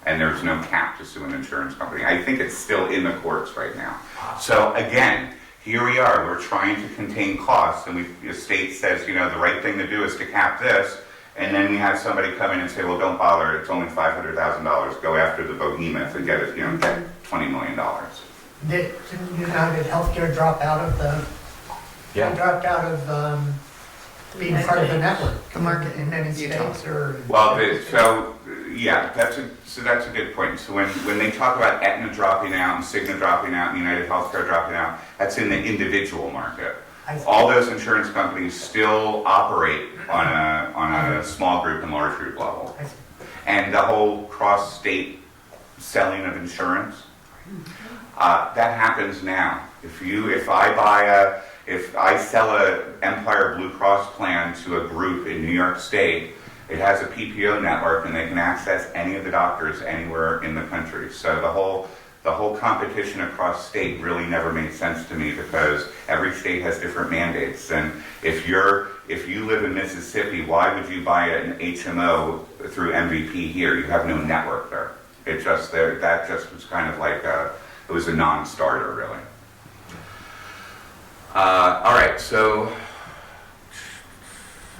and there's no cap to sue an insurance company. I think it's still in the courts right now. So again, here we are, we're trying to contain costs, and the state says, the right thing to do is to cap this, and then we have somebody come in and say, "Well, don't bother, it's only $500,000, go after the behemoth and get it, get $20 million. Didn't United Healthcare drop out of the? Yeah. They dropped out of being part of the network. The market in many states, or. Well, that's a good point. So when they talk about Aetna dropping out and Cigna dropping out and United Healthcare dropping out, that's in the individual market. I see. All those insurance companies still operate on a small group and large group level. I see. And the whole cross-state selling of insurance, that happens now. If I sell a Empire Blue Cross plan to a group in New York State, it has a PPO network and they can access any of the doctors anywhere in the country. So the whole competition across state really never made sense to me because every state has different mandates. And if you live in Mississippi, why would you buy an HMO through MVP here? You have no network there. That just was kind of like it was a non-starter, really. All right, so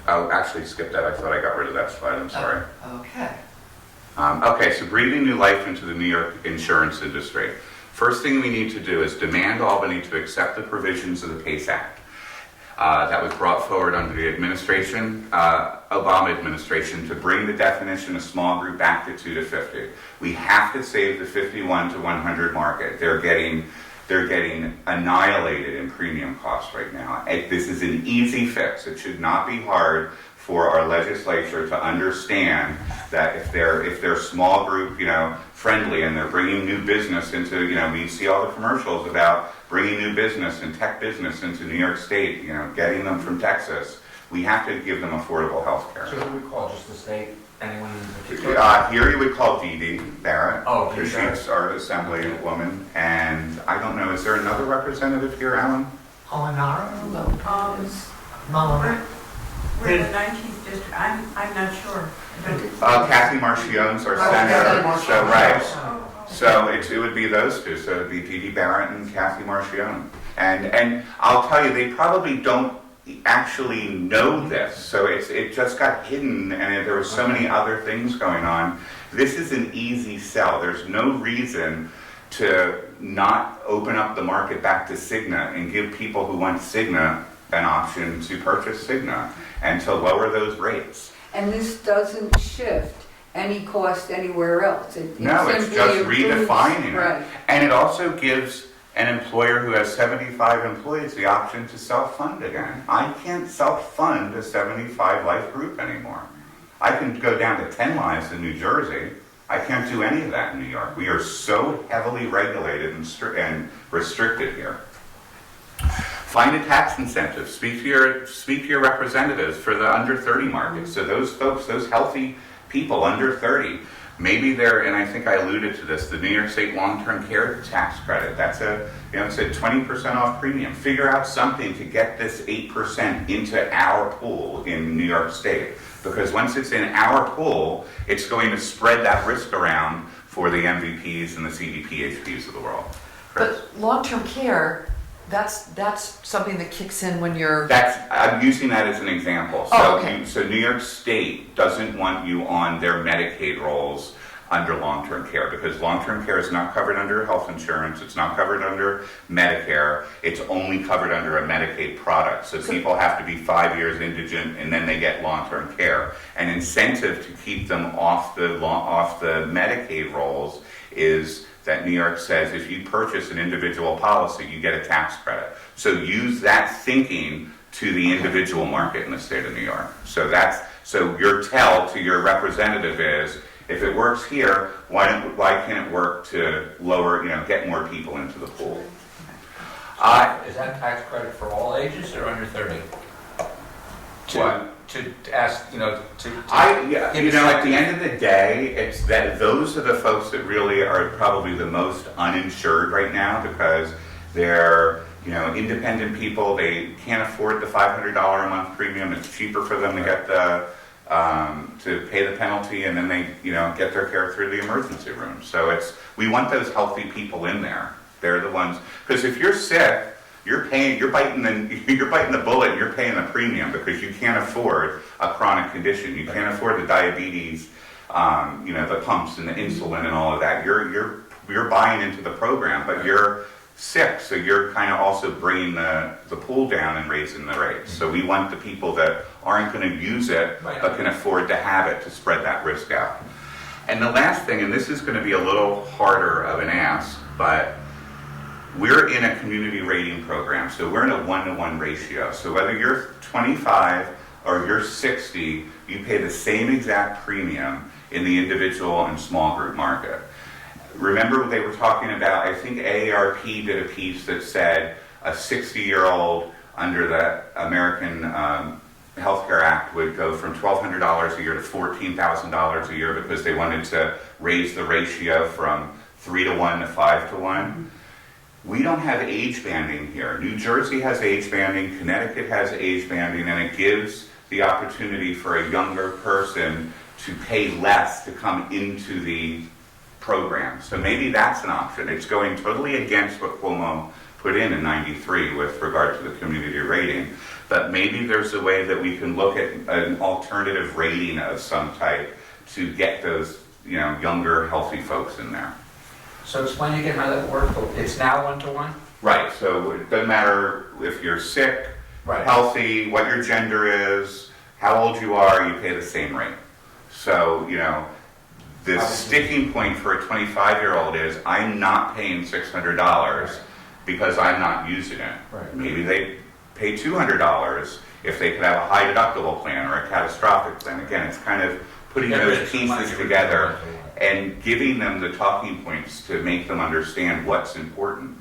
I'll actually skip that. I thought I got rid of that slide. I'm sorry. Okay. Okay, so breathing new life into the New York insurance industry. First thing we need to do is demand Albany to accept the provisions of the PACE Act that was brought forward under the administration, Obama administration, to bring the definition of small group back to 2 to 50. We have to save the 51 to 100 market. They're getting annihilated in premium costs right now. This is an easy fix. It should not be hard for our legislature to understand that if they're small group, friendly, and they're bringing new business into, we see all the commercials about bringing new business and tech business into New York State, getting them from Texas. We have to give them affordable health care. So who would call, just the state? Anyone in particular? Here you would call Dee Dee Barrett, Oh, because Dee Barrett. she's our assemblywoman, and I don't know, is there another representative here, Alan? Molinaro? We're Molinaro. we're in the 19th district, I'm not sure. Kathy Marchionne's our senator, so right. So it would be those two, so it would be Dee Dee Barrett and Kathy Marchionne. And I'll tell you, they probably don't actually know this, so it just got hidden, and there were so many other things going on. This is an easy sell. There's no reason to not open up the market back to Cigna and give people who want Cigna an option to purchase Cigna and to lower those rates. And this doesn't shift any cost anywhere else. No, it's simply just improves- redefining Right. it. And it also gives an employer who has 75 employees the option to self-fund again. I can't self-fund a 75 life group anymore. I can go down to 10 lives in New Jersey. I can't do any of that in New York. We are so heavily regulated and restricted here. Find a tax incentive. Speak to your representatives for the under 30 market. So those folks, those healthy people under 30, maybe they're, and I think I alluded to this, the New York State long-term care tax credit. That's it's a 20% off premium. Figure out something to get this 8% into our pool in New York State. Because once it's in our pool, it's going to spread that risk around for the MVPs and the CDPHPs of the world. Chris? But long-term care, that's something that kicks in when you're... I'm using that as an example. Oh, okay. So New York State doesn't want you on their Medicaid rolls under long-term care because long-term care is not covered under health insurance. It's not covered under Medicare. It's only covered under a Medicaid product. So people have to be 5 years indigent and then they get long-term care. An incentive to keep them off the Medicaid rolls is that New York says if you purchase an individual policy, you get a tax credit. So use that thinking to the individual market in the state of New York. So your tell to your representative is, if it works here, why can't it work to lower, get more people into the pool? Is that tax credit for all ages or under 30? What? To ask, at the end of the day, it's that those are the folks that really are probably the most uninsured right now because they're, independent people. They can't afford the $500 a month premium. It's cheaper for them to get to pay the penalty, and then they, get their care through the emergency room. So we want those healthy people in there. They're the ones, because if you're sick, you're biting the bullet and you're paying the premium because you can't afford a chronic condition. You can't afford the diabetes, the pumps and the insulin and all of that. You're buying into the program, but you're sick, so you're kind of also bringing the pool down and raising the rates. So we want the people that aren't going to use it but can afford to have it to spread that risk out. And the last thing, and this is going to be a little harder of an ask, but we're in a community rating program, so we're in a 1-to-1 ratio. So whether you're 25 or you're 60, you pay the same exact premium in the individual and small group market. Remember they were talking about, I think AARP did a piece that said a 60-year-old under the American Healthcare Act would go from $1,200 a year to $14,000 a year because they wanted to raise the ratio from 3-to-1 to 5-to-1. We don't have age banding here. New Jersey has age banding, Connecticut has age banding, and it gives the opportunity for a younger person to pay less to come into the program. So maybe that's an option. It's going totally against what Cuomo put in '93 with regard to the community rating. But maybe there's a way that we can look at an alternative rating of some type to get those, younger, healthy folks in there. So explain again how that works. It's now 1-to-1? Right, so it doesn't matter if you're sick, Right. healthy, what your gender is, how old you are, you pay the same rate. So, the sticking point for a 25-year-old is I'm not paying $600 because I'm not using it. Right. Maybe they pay $200 if they could have a high deductible plan or a catastrophic plan. Again, it's kind of putting those pieces together and giving them the talking points to make them understand what's important.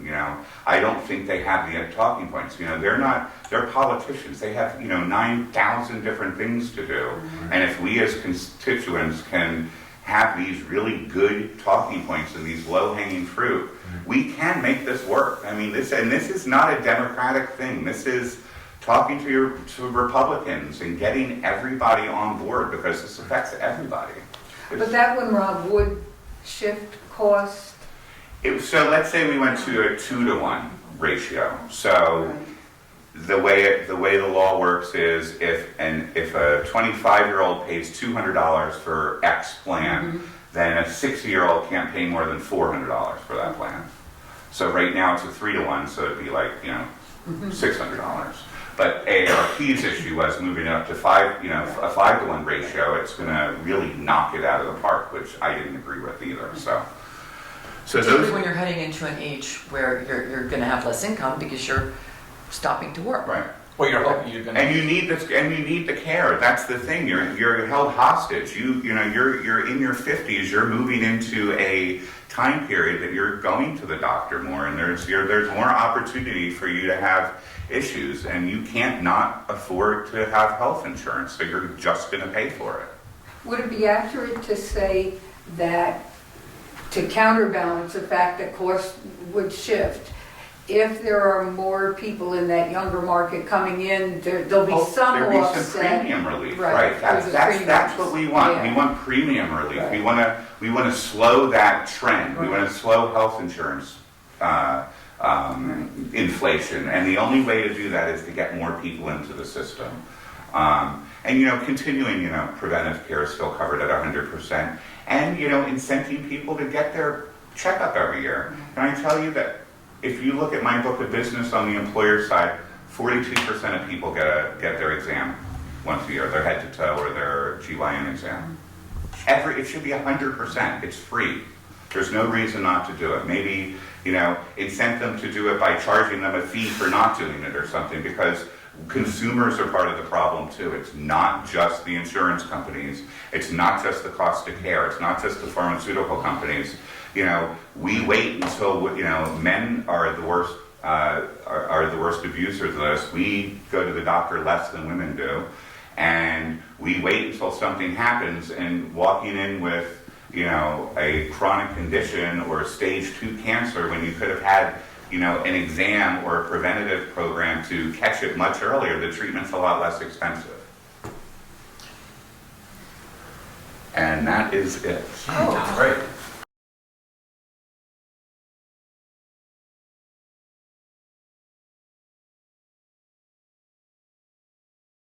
I don't think they have the talking points. They're politicians. They have 9,000 different things to do. And if we as constituents can have these really good talking points and these low-hanging fruit, we can make this work. I mean, this is not a Democratic thing. This is talking to Republicans and getting everybody on board because this affects everybody. But that one, Rob, would shift cost? So let's say we went to a 2-to-1 ratio. So the way the law works is if a 25-year-old pays $200 for X plan, then a 60-year-old can't pay more than $400 for that plan. So right now it's a 3-to-1, so it'd be like $600. But AARP's issue was moving it up to a 5-to-1 ratio. It's going to really knock it out of the park, which I didn't agree with either. So Particularly when you're heading into an age where you're going to have less income because you're stopping to work. right. Well, you're hoping you're going to... And you need the care. That's the thing. You're held hostage. You're in your 50s. You're moving into a time period that you're going to the doctor more, and there's more opportunity for you to have issues, and you can't not afford to have health insurance, so you're just going to pay for it. Would it be accurate to say that to counterbalance the fact that costs would shift, if there are more people in that younger market coming in, there'll be some There'll be offset? some premium relief, Right. right? That's what we want. Yeah. We want premium relief. Right. We want to slow that trend. We want to slow health insurance inflation, and the only way to do that is to get more people into the system. And continuing, preventive care is still covered at 100%, and incenting people to get their checkup every year. And I tell you that if you look at my book of business on the employer side, 42% of people get their exam once a year, their head to toe or their GYN exam. It should be 100%. It's free. There's no reason not to do it. Maybe, incent them to do it by charging them a fee for not doing it or something, because consumers are part of the problem too. It's not just the insurance companies. It's not just the cost of care. It's not just the pharmaceutical companies. We wait until, men are the worst, are the worst abusers of this. We go to the doctor less than women do. And we wait until something happens, and walking in with, a chronic condition or stage 2 cancer when you could have had, an exam or a preventative program to catch it much earlier, the treatment's a lot less expensive. And that is it. Oh, Great.